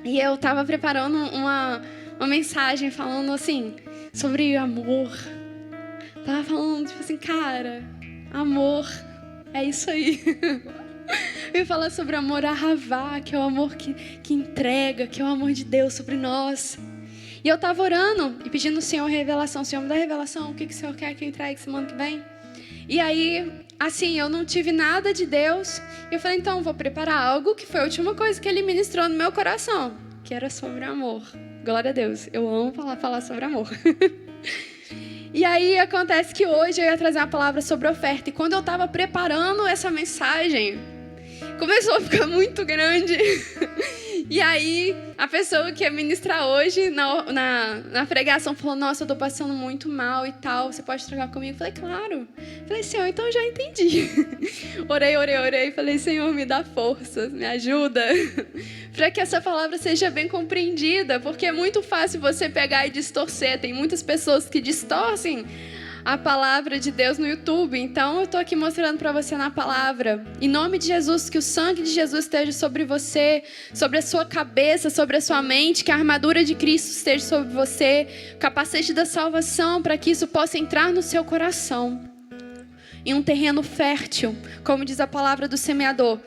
S4: e eu estava preparando uma mensagem falando assim, sobre amor. Tava falando, tipo assim, cara, amor, é isso aí. Eu ia falar sobre amor ahavá, que é o amor que entrega, que é o amor de Deus sobre nós. E eu tava orando e pedindo ao Senhor revelação. Senhor, me dá revelação, o que o Senhor quer que eu entregue semana que vem? E aí, assim, eu não tive nada de Deus. E eu falei, então, vou preparar algo que foi a última coisa que Ele ministrou no meu coração, que era sobre amor. Glória a Deus, eu amo falar sobre amor. E aí, acontece que hoje eu ia trazer uma palavra sobre oferta. E quando eu estava preparando essa mensagem, começou a ficar muito grande. E aí, a pessoa que ia ministrar hoje na pregação falou, nossa, eu tô passando muito mal e tal, você pode trocar comigo? Eu falei, claro. Eu falei, Senhor, então eu já entendi. Orei. Falei, Senhor, me dá forças, me ajuda. Para que essa palavra seja bem compreendida, porque é muito fácil você pegar e distorcer. Tem muitas pessoas que distorcem a palavra de Deus no YouTube. Então eu estou aqui mostrando para você na palavra. Em nome de Jesus, que o sangue de Jesus esteja sobre você, sobre a sua cabeça, sobre a sua mente, que a armadura de Cristo esteja sobre você, o capacete da salvação, para que isso possa entrar no seu coração. Em um terreno fértil, como diz a palavra do semeador.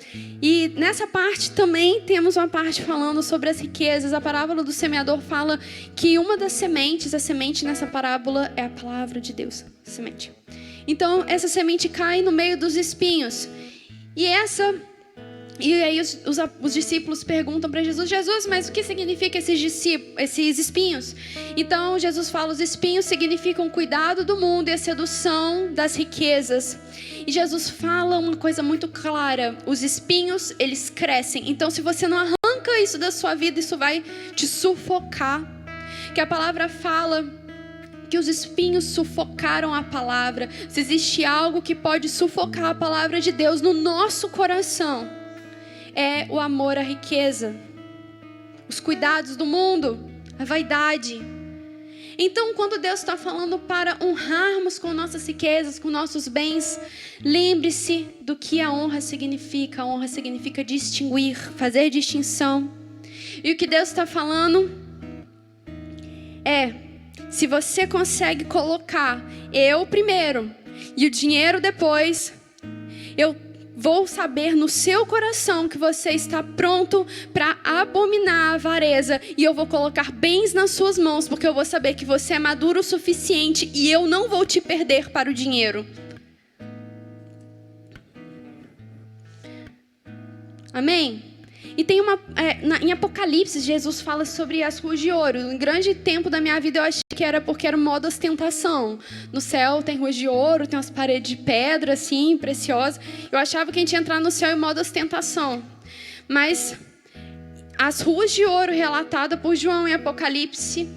S4: E nessa parte também temos uma parte falando sobre as riquezas. A parábola do semeador fala que uma das sementes, a semente nessa parábola é a palavra de Deus, semente. Então essa semente cai no meio dos espinhos. E aí os discípulos perguntam para Jesus, mas o que significa esses espinhos? Então Jesus fala, os espinhos significam cuidado do mundo e a sedução das riquezas. E Jesus fala uma coisa muito clara, os espinhos, eles crescem. Então se você não arranca isso da sua vida, isso vai te sufocar. Que a palavra fala que os espinhos sufocaram a palavra. Se existe algo que pode sufocar a palavra de Deus no nosso coração, é o amor à riqueza, os cuidados do mundo, a vaidade. Então, quando Deus está falando para honrarmos com nossas riquezas, com nossos bens, lembre-se do que a honra significa. A honra significa distinguir, fazer distinção. E o que Deus está falando é, se você consegue colocar eu primeiro e o dinheiro depois, eu vou saber no seu coração que você está pronto para abominar a avareza. E eu vou colocar bens nas suas mãos, porque eu vou saber que você é maduro o suficiente e eu não vou te perder para o dinheiro. Amém? E tem em Apocalipse, Jesus fala sobre as ruas de ouro. Um grande tempo da minha vida eu achei que era porque era modo ostentação. No céu tem ruas de ouro, tem umas paredes de pedra, assim, preciosas. Eu achava que a gente ia entrar no céu em modo ostentação. Mas as ruas de ouro relatadas por João em Apocalipse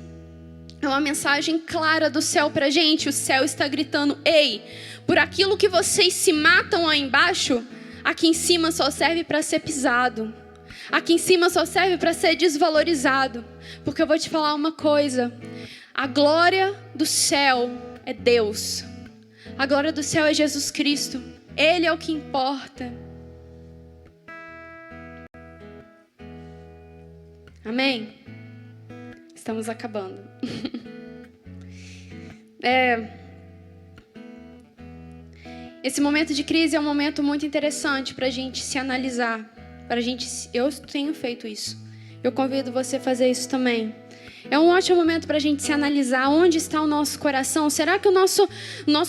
S4: é uma mensagem clara do céu pra gente. O céu está gritando, ei, por aquilo que vocês se matam lá embaixo, Aqui em cima só serve para ser pisado. Aqui em cima só serve para ser desvalorizado. Porque eu vou te falar uma coisa. A glória do céu é Deus. A glória do céu é Jesus Cristo. Ele é o que importa. Amém? Estamos acabando. Esse momento de crise é um momento muito interessante para a gente se analisar. Eu tenho feito isso. Eu convido você a fazer isso também. É um ótimo momento para a gente se analisar onde está o nosso coração. Será que o nosso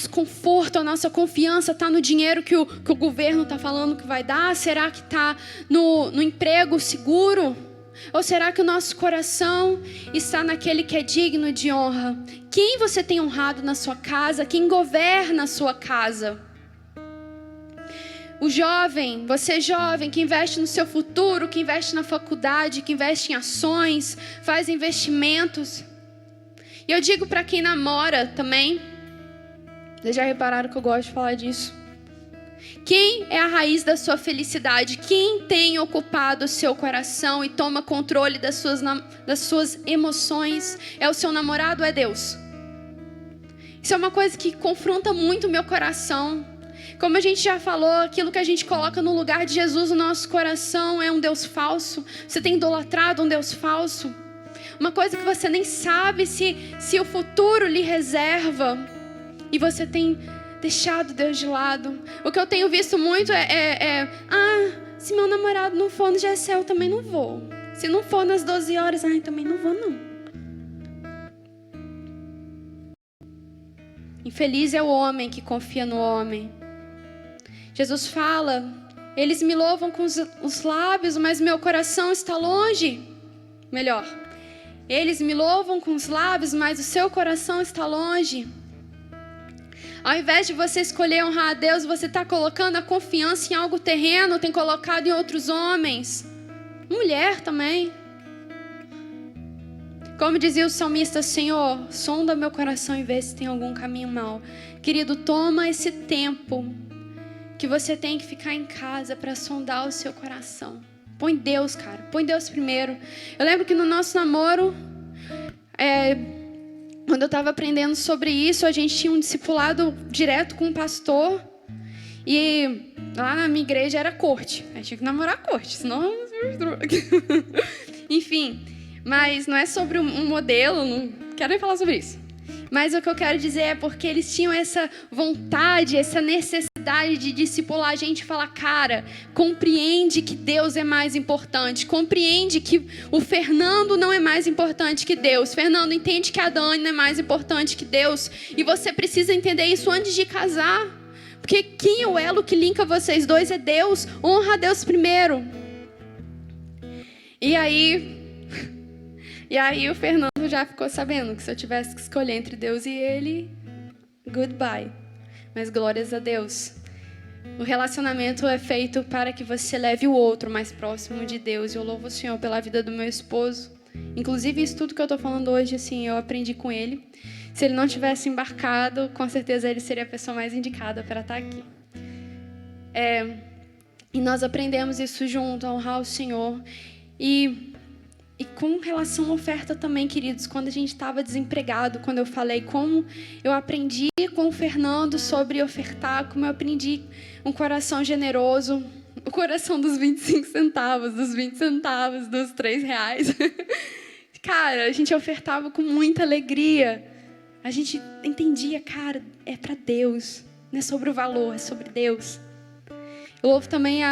S4: conforto, a nossa confiança está no dinheiro que o governo está falando que vai dar? Será que está no emprego seguro? Ou será que o nosso coração está naquele que é digno de honra? Quem você tem honrado na sua casa? Quem governa a sua casa? O jovem, você jovem, que investe no seu futuro, que investe na faculdade, que investe em ações, faz investimentos. E eu digo para quem namora também. Vocês já repararam que eu gosto de falar disso? Quem é a raiz da sua felicidade? Quem tem ocupado o seu coração e toma controle das suas emoções? É o seu namorado ou é Deus? Isso é uma coisa que confronta muito o meu coração. Como a gente já falou, aquilo que a gente coloca no lugar de Jesus no nosso coração é um Deus falso. Você tem idolatrado um Deus falso. Uma coisa que você nem sabe se o futuro lhe reserva. E você tem deixado Deus de lado. O que eu tenho visto muito se meu namorado não for no GSL, eu também não vou. Se não for nas 12 horas, também não vou não. Infeliz é o homem que confia no homem. Jesus fala, eles me louvam com os lábios, mas meu coração está longe. Melhor, eles me louvam com os lábios, mas o seu coração está longe. Ao invés de você escolher honrar a Deus, você está colocando a confiança em algo terreno, tem colocado em outros homens. Mulher também. Como dizia o salmista, Senhor, sonda meu coração e vê se tem algum caminho mau. Querido, toma esse tempo que você tem que ficar em casa para sondar o seu coração. Põe Deus, cara. Põe Deus primeiro. Eu lembro que no nosso namoro, quando eu estava aprendendo sobre isso, a gente tinha um discipulado direto com um pastor. E lá na minha igreja era corte. Eu tinha que namorar a corte, senão... Enfim, mas não é sobre um modelo, não quero nem falar sobre isso. Mas o que eu quero dizer é porque eles tinham essa vontade, essa necessidade de discipular a gente e falar, cara, compreende que Deus é mais importante. Compreende que o Fernando não é mais importante que Deus. Fernando, entende que a Dani não é mais importante que Deus. E você precisa entender isso antes de casar. Porque quem é o elo que linka vocês dois é Deus. Honra a Deus primeiro. E aí o Fernando já ficou sabendo que se eu tivesse que escolher entre Deus e ele, goodbye. Mas glórias a Deus. O relacionamento é feito para que você leve o outro mais próximo de Deus. Eu louvo o Senhor pela vida do meu esposo. Inclusive, isso tudo que eu estou falando hoje, assim, eu aprendi com ele. Se ele não tivesse embarcado, com certeza ele seria a pessoa mais indicada para estar aqui. E nós aprendemos isso junto, a honrar o Senhor. E com relação à oferta também, queridos, quando a gente estava desempregado, quando eu falei como eu aprendi com o Fernando sobre ofertar, como eu aprendi um coração generoso, o coração dos 25 centavos, dos 20 centavos, dos R$3. Cara, a gente ofertava com muita alegria. A gente entendia, cara, é para Deus, não é sobre o valor, é sobre Deus. Eu louvo também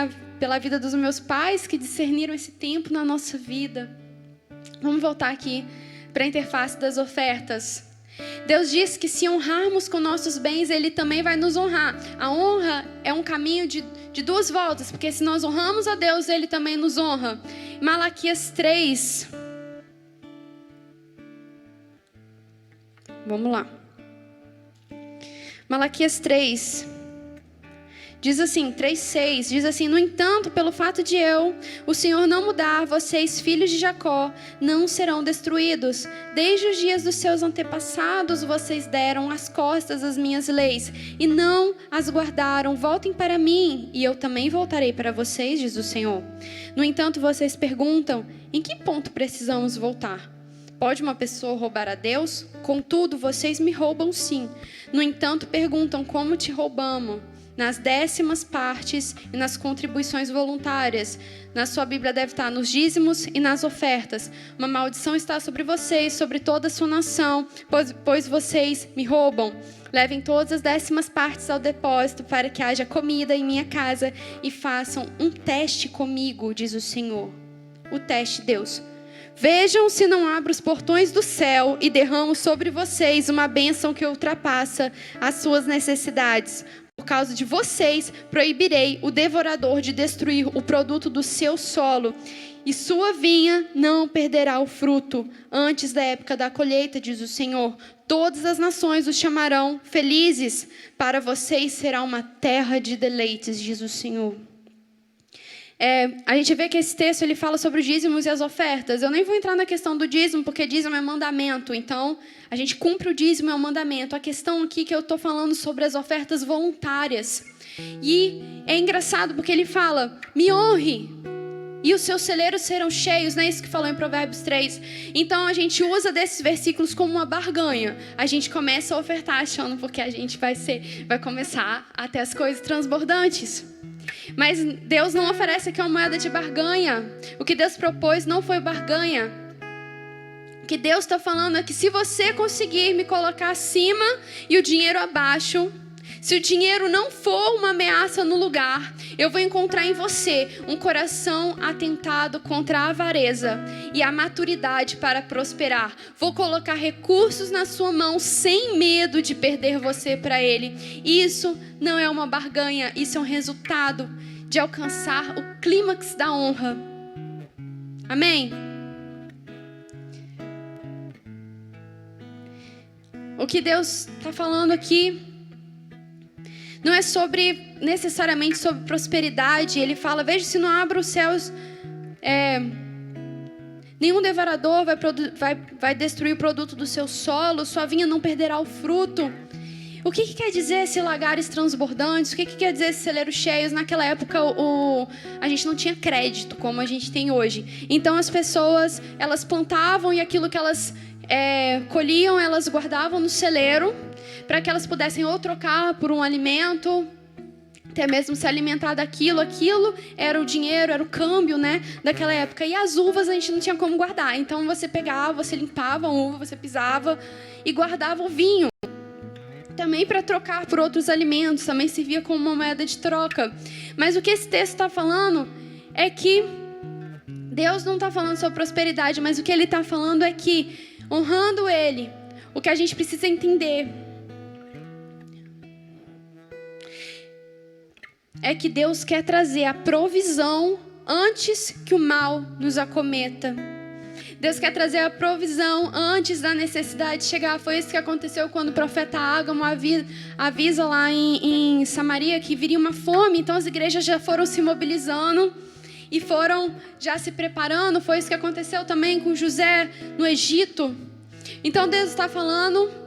S4: pela vida dos meus pais que discerniram esse tempo na nossa vida. Vamos voltar aqui para a interface das ofertas. Deus diz que se honrarmos com nossos bens, Ele também vai nos honrar. A honra é um caminho de duas voltas, porque se nós honramos a Deus, Ele também nos honra. Malaquias 3. Vamos lá. Malaquias 3, diz assim, 3:6, diz assim: no entanto, pelo fato de o Senhor não mudar, vocês, filhos de Jacó, não serão destruídos. Desde os dias dos seus antepassados, vocês deram as costas às minhas leis e não as guardaram. Voltem para mim e eu também voltarei para vocês, diz o Senhor. No entanto, vocês perguntam: em que ponto precisamos voltar? Pode uma pessoa roubar a Deus? Contudo, vocês me roubam sim. No entanto, perguntam: como te roubamos? Nas 10ª partes e nas contribuições voluntárias. Na sua Bíblia deve estar nos dízimos e nas ofertas. Uma maldição está sobre vocês, sobre toda a sua nação, pois vocês me roubam. Levem todas as 10ª partes ao depósito para que haja comida em minha casa e façam um teste comigo, diz o Senhor. O teste, Deus. Vejam se não abro os portões do céu e derramo sobre vocês uma bênção que ultrapassa as suas necessidades. Por causa de vocês, proibirei o devorador de destruir o produto do seu solo, e sua vinha não perderá o fruto antes da época da colheita, diz o Senhor. Todas as nações os chamarão felizes, para vocês será uma terra de deleites, diz o Senhor. A gente vê que esse texto ele fala sobre os dízimos e as ofertas. Eu nem vou entrar na questão do dízimo, porque dízimo é mandamento. Então, a gente cumpre o dízimo, é um mandamento. A questão aqui que eu estou falando sobre as ofertas voluntárias. E é engraçado porque ele fala: me honre e os seus celeiros serão cheios. Não é isso que falou em Provérbios 3? Então, a gente usa desses versículos como uma barganha. A gente começa a ofertar achando porque a gente vai começar a ter as coisas transbordantes. Mas Deus não oferece aqui uma moeda de barganha. O que Deus propôs não foi barganha. O que Deus está falando é que se você conseguir me colocar acima e o dinheiro abaixo, se o dinheiro não for uma ameaça no lugar, eu vou encontrar em você um coração atentado contra a avareza e a maturidade para prosperar. Vou colocar recursos na sua mão sem medo de perder você para ele. Isso não é uma barganha, isso é um resultado de alcançar o clímax da honra. Amém? O que Deus está falando aqui não é necessariamente sobre prosperidade. Ele fala: veja se não abro os céus, nenhum devorador vai destruir o produto do seu solo, sua vinha não perderá o fruto. O que quer dizer esse lagares transbordantes? O que quer dizer esses celeiros cheios? Naquela época a gente não tinha crédito como a gente tem hoje. Então as pessoas, elas plantavam e aquilo que elas colhiam, elas guardavam no celeiro para que elas pudessem ou trocar por um alimento, até mesmo se alimentar daquilo. Aquilo era o dinheiro, era o câmbio, né, daquela época. E as uvas a gente não tinha como guardar. Então você pegava, você limpava a uva, você pisava e guardava o vinho. Também para trocar por outros alimentos, também servia como uma moeda de troca. Mas o que esse texto está falando é que Deus não está falando sobre prosperidade, mas o que Ele está falando é que, honrando Ele, o que a gente precisa entender é que Deus quer trazer a provisão antes que o mal nos acometa. Deus quer trazer a provisão antes da necessidade chegar. Foi isso que aconteceu quando o profeta Ágamo avisa lá em Samaria que viria uma fome. Então as igrejas já foram se mobilizando e foram já se preparando. Foi isso que aconteceu também com José no Egito. Então Deus está falando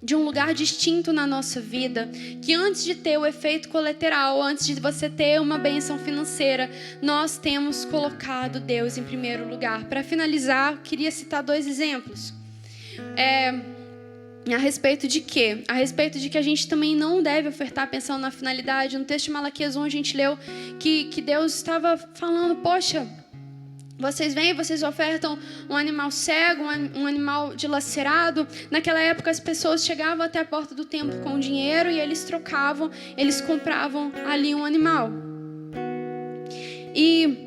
S4: de um lugar distinto na nossa vida, que antes de ter o efeito colateral, antes de você ter uma bênção financeira, nós temos colocado Deus em primeiro lugar. Para finalizar, queria citar 2 exemplos. A respeito de quê? A respeito de que a gente também não deve ofertar pensando na finalidade. No texto de Malaquias 1, a gente leu que Deus estava falando: poxa, vocês vêm, vocês ofertam um animal cego, um animal dilacerado. Naquela época as pessoas chegavam até a porta do templo com dinheiro e eles trocavam, eles compravam ali um animal. E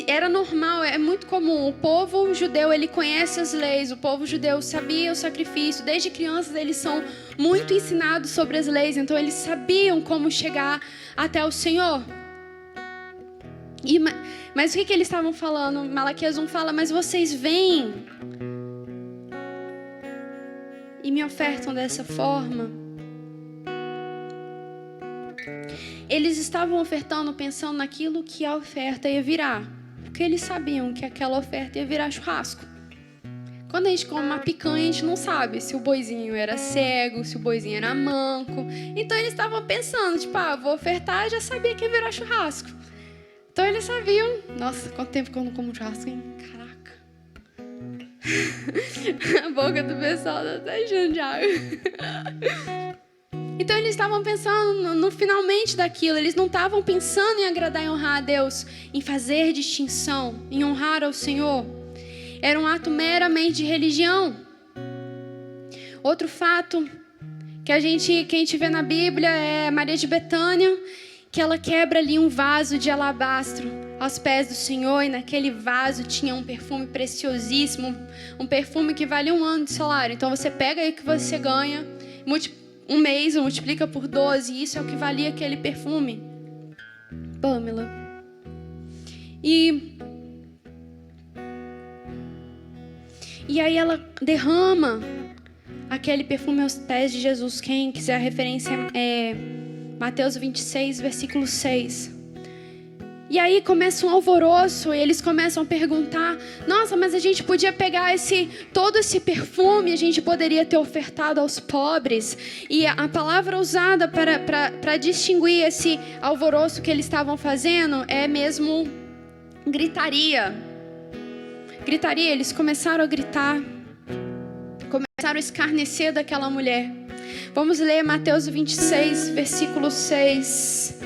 S4: era normal, é muito comum. O povo judeu, ele conhece as leis. O povo judeu sabia o sacrifício. Desde crianças eles são muito ensinados sobre as leis. Então eles sabiam como chegar até o Senhor. Mas o que eles estavam falando? Malaquias 1 fala: mas vocês vêm e me ofertam dessa forma. Eles estavam ofertando pensando naquilo que a oferta ia virar, porque eles sabiam que aquela oferta ia virar churrasco. Quando a gente come uma picanha, a gente não sabe se o boizinho era cego, se o boizinho era manco. Então eles estavam pensando, tipo, vou ofertar, já sabia que ia virar churrasco. Então eles sabiam. Nossa, quanto tempo que eu não como churrasco, hein? Caraca. A boca do pessoal tá até enchendo de água. Então eles estavam pensando no finalmente daquilo. Eles não estavam pensando em agradar e honrar a Deus, em fazer distinção, em honrar ao Senhor. Era um ato meramente de religião. Outro fato que a gente vê na Bíblia é Maria de Betânia, que ela quebra ali um vaso de alabastro aos pés do Senhor, e naquele vaso tinha um perfume preciosíssimo, um perfume que vale 1 ano de salário. Então você pega aí o que você ganha, um mês, multiplica por 12, e isso é o que valia aquele perfume. Pamela. E aí ela derrama aquele perfume aos pés de Jesus. Quem quiser a referência é Mateus 26, versículo 6. E aí começa um alvoroço, e eles começam a perguntar: nossa, mas a gente podia pegar todo esse perfume, a gente poderia ter ofertado aos pobres. E a palavra usada para distinguir esse alvoroço que eles estavam fazendo é mesmo gritaria. Gritaria, eles começaram a gritar, começaram a escarnecer daquela mulher. Vamos ler Mateus 26, versículo 6.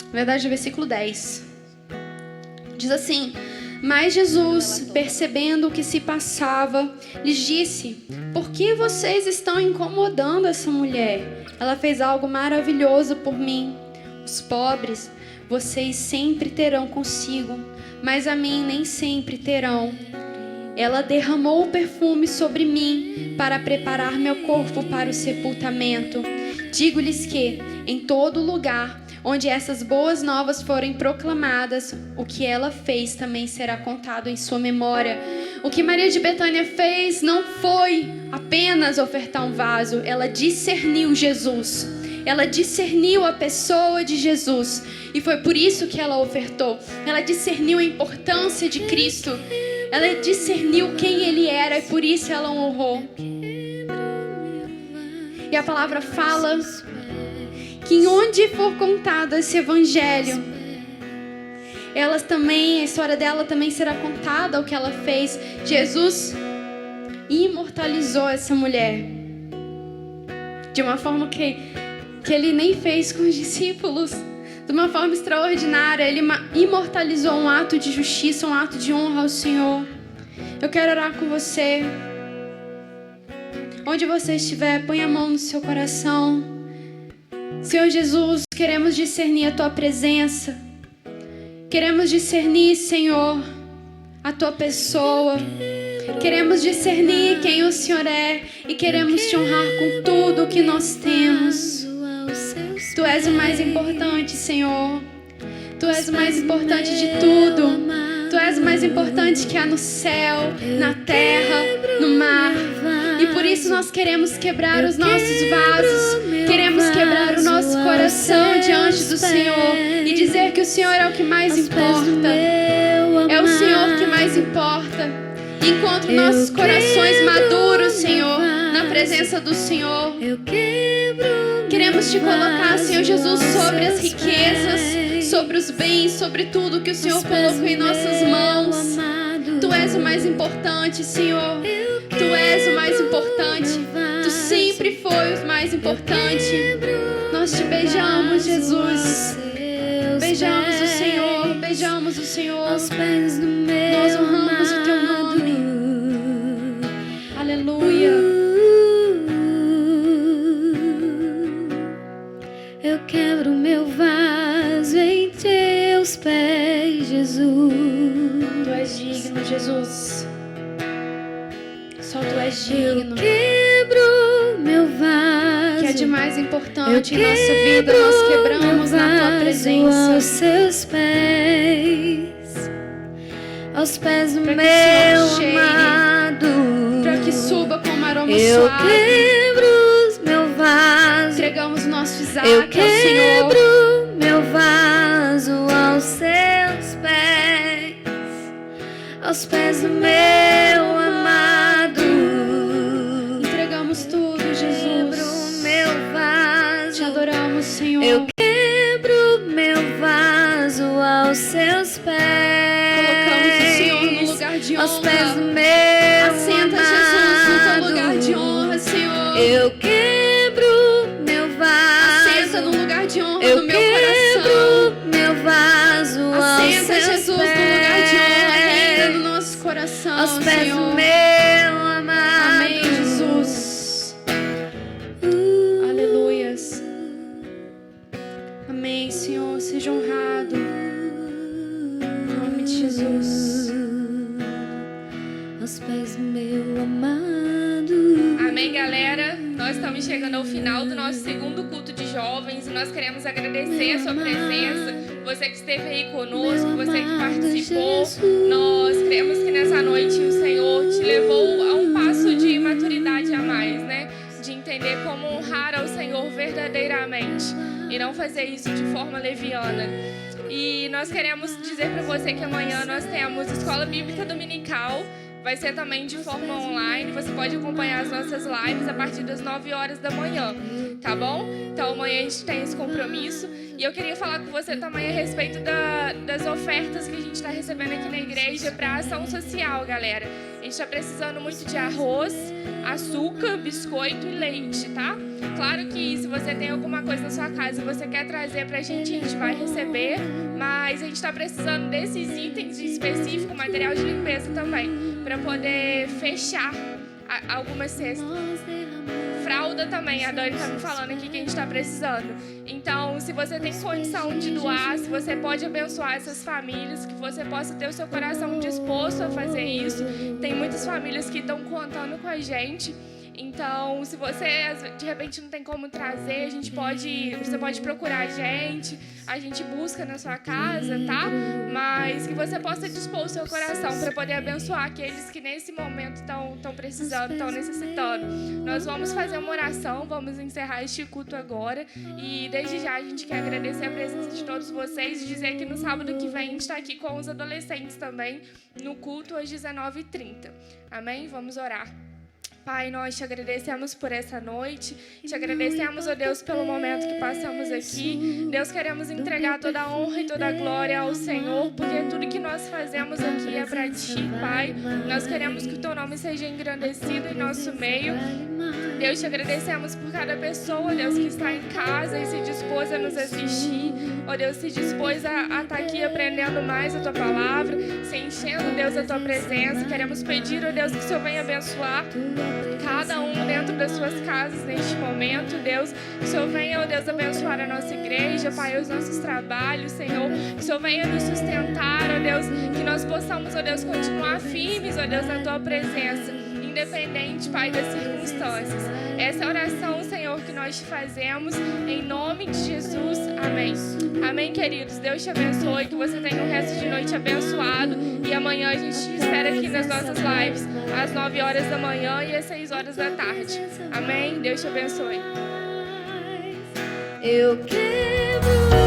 S4: Na verdade, versículo 10. Diz assim: mas Jesus, percebendo o que se passava, lhes disse: por que vocês estão incomodando essa mulher? Ela fez algo maravilhoso por mim. Os pobres vocês sempre terão consigo, mas a mim nem sempre terão. Ela derramou o perfume sobre mim para preparar meu corpo para o sepultamento. Digo-lhes que, em todo lugar onde essas boas novas forem proclamadas, o que ela fez também será contado em sua memória. O que Maria de Betânia fez não foi apenas ofertar um vaso, ela discerniu Jesus. Ela discerniu a pessoa de Jesus, e foi por isso que ela ofertou. Ela discerniu a importância de Cristo. Ela discerniu quem Ele era, e por isso ela o honrou. E a palavra fala que onde for contado esse evangelho, a história dela também será contada, o que ela fez. Jesus imortalizou essa mulher de uma forma que Ele nem fez com os discípulos. De uma forma extraordinária, Ele imortalizou um ato de justiça, um ato de honra ao Senhor. Eu quero orar com você. Onde você estiver, põe a mão no seu coração. Senhor Jesus, queremos discernir a Tua presença. Queremos discernir, Senhor, a Tua pessoa. Queremos discernir quem o Senhor é, e queremos Te honrar com tudo o que nós temos. Tu és o mais importante, Senhor. Tu és o mais importante de tudo. Tu és o mais importante que há no céu, na terra, no mar. E por isso nós queremos quebrar os nossos vasos. Queremos quebrar o nosso coração diante do Senhor e dizer que o Senhor é o que mais importa. É o Senhor que mais importa. Enquanto nossos corações maduros, Senhor, na presença do Senhor, queremos Te colocar, Senhor Jesus, sobre as riquezas, sobre os bens, sobre tudo que o Senhor colocou em nossas mãos. Tu és o mais importante, Senhor. Tu és o mais importante. Tu sempre foi o mais importante. Nós Te beijamos, Jesus. Beijamos o Senhor. Beijamos o Senhor. Nós honramos o Teu nome. Aleluia.
S3: Eu quebro meu vaso em Teus pés, Jesus.
S4: Tu és digno, Jesus. Só Tu és digno.
S3: Eu quebro meu vaso.
S4: O que é de mais importante em nossa vida, nós quebramos na Tua presença.
S3: Aos Seus pés,
S2: aos pés do
S4: Para que o
S2: meu
S4: Senhor cheire,
S2: amado.
S4: para que suba como aroma
S2: Eu
S4: suave.
S2: quebro meu vaso.
S4: Entregamos o nosso Isaac
S2: Eu
S4: ao Senhor.
S2: quebro meu vaso aos seus pés, aos pés do meu amado.
S4: Entregamos tudo,
S2: Quebro
S4: Jesus.
S2: meu vaso.
S4: Te adoramos, Senhor.
S2: Eu quebro meu vaso aos seus pés.
S4: Colocamos o Senhor no lugar de
S2: aos pés do
S4: honra.
S2: meu
S4: Assenta, Jesus, no teu lugar de honra, Senhor.
S2: Eu quebro meu vaso.
S4: Assenta no lugar de honra
S2: Eu
S4: no meu coração.
S2: quebro meu vaso
S4: Assenta,
S2: aos seus
S4: Jesus,
S2: pés,
S4: no lugar de honra, reina no nosso coração,
S2: aos pés
S4: Senhor.
S2: do meu amado.
S4: Amém, Jesus. Aleluias. Amém, Senhor. Seja honrado. Em nome de Jesus.
S2: Aos pés do meu amado.
S6: Amém, galera? Nós estamos chegando ao final do nosso segundo culto de jovens e nós queremos agradecer a sua presença, você que esteve aí conosco, você que participou. Nós cremos que nessa noite o Senhor te levou a um passo de maturidade a mais, né? De entender como honrar ao Senhor verdadeiramente e não fazer isso de forma leviana. E nós queremos dizer para você que amanhã nós temos Escola Bíblica Dominical. Vai ser também de forma online. Você pode acompanhar as nossas lives a partir das 9 horas da manhã, tá bom? Então amanhã a gente tem esse compromisso. E eu queria falar com você também a respeito das ofertas que a gente está recebendo aqui na igreja para ação social, galera. A gente está precisando muito de arroz, açúcar, biscoito e leite, tá? Claro que se você tem alguma coisa na sua casa e você quer trazer pra gente, a gente vai receber. Mas a gente está precisando desses itens em específico, material de limpeza também, para poder fechar algumas cestas. Fralda também, a Dani tá me falando aqui que a gente está precisando. Então, se você tem condição de doar, se você pode abençoar essas famílias, que você possa ter o seu coração disposto a fazer isso. Tem muitas famílias que estão contando com a gente. Então, se você de repente não tem como trazer, você pode procurar a gente busca na sua casa, tá? Mas que você possa dispor o seu coração para poder abençoar aqueles que nesse momento estão precisando, estão necessitando. Nós vamos fazer uma oração, vamos encerrar este culto agora e desde já a gente quer agradecer a presença de todos vocês e dizer que no sábado que vem a gente está aqui com os adolescentes também no culto às 19h30. Amém? Vamos orar. Pai, nós te agradecemos por essa noite, te agradecemos, ó Deus, pelo momento que passamos aqui. Deus, queremos entregar toda a honra e toda a glória ao Senhor, porque tudo que nós fazemos aqui é para Ti, Pai. Nós queremos que o Teu nome seja engrandecido em nosso meio. Deus, te agradecemos por cada pessoa, Deus, que está em casa e se dispôs a nos assistir. Ó Deus, se dispôs a estar aqui aprendendo mais a Tua palavra, se enchendo, Deus, a Tua presença. Queremos pedir, ó Deus, que o Senhor venha abençoar cada um dentro das suas casas neste momento, Deus. Que o Senhor venha, ó Deus, abençoar a nossa igreja, Pai, os nossos trabalhos, Senhor. Que o Senhor venha nos sustentar, ó Deus. Que nós possamos, ó Deus, continuar firmes, ó Deus, na Tua presença, independente, Pai, das circunstâncias. Essa é a oração, Senhor, que nós te fazemos em nome de Jesus. Amém. Amém, queridos. Deus te abençoe, que você tenha um resto de noite abençoado. E amanhã a gente te espera aqui nas nossas lives, às 9 horas da manhã e às 6 horas da tarde. Amém. Deus te abençoe.
S2: Eu quebro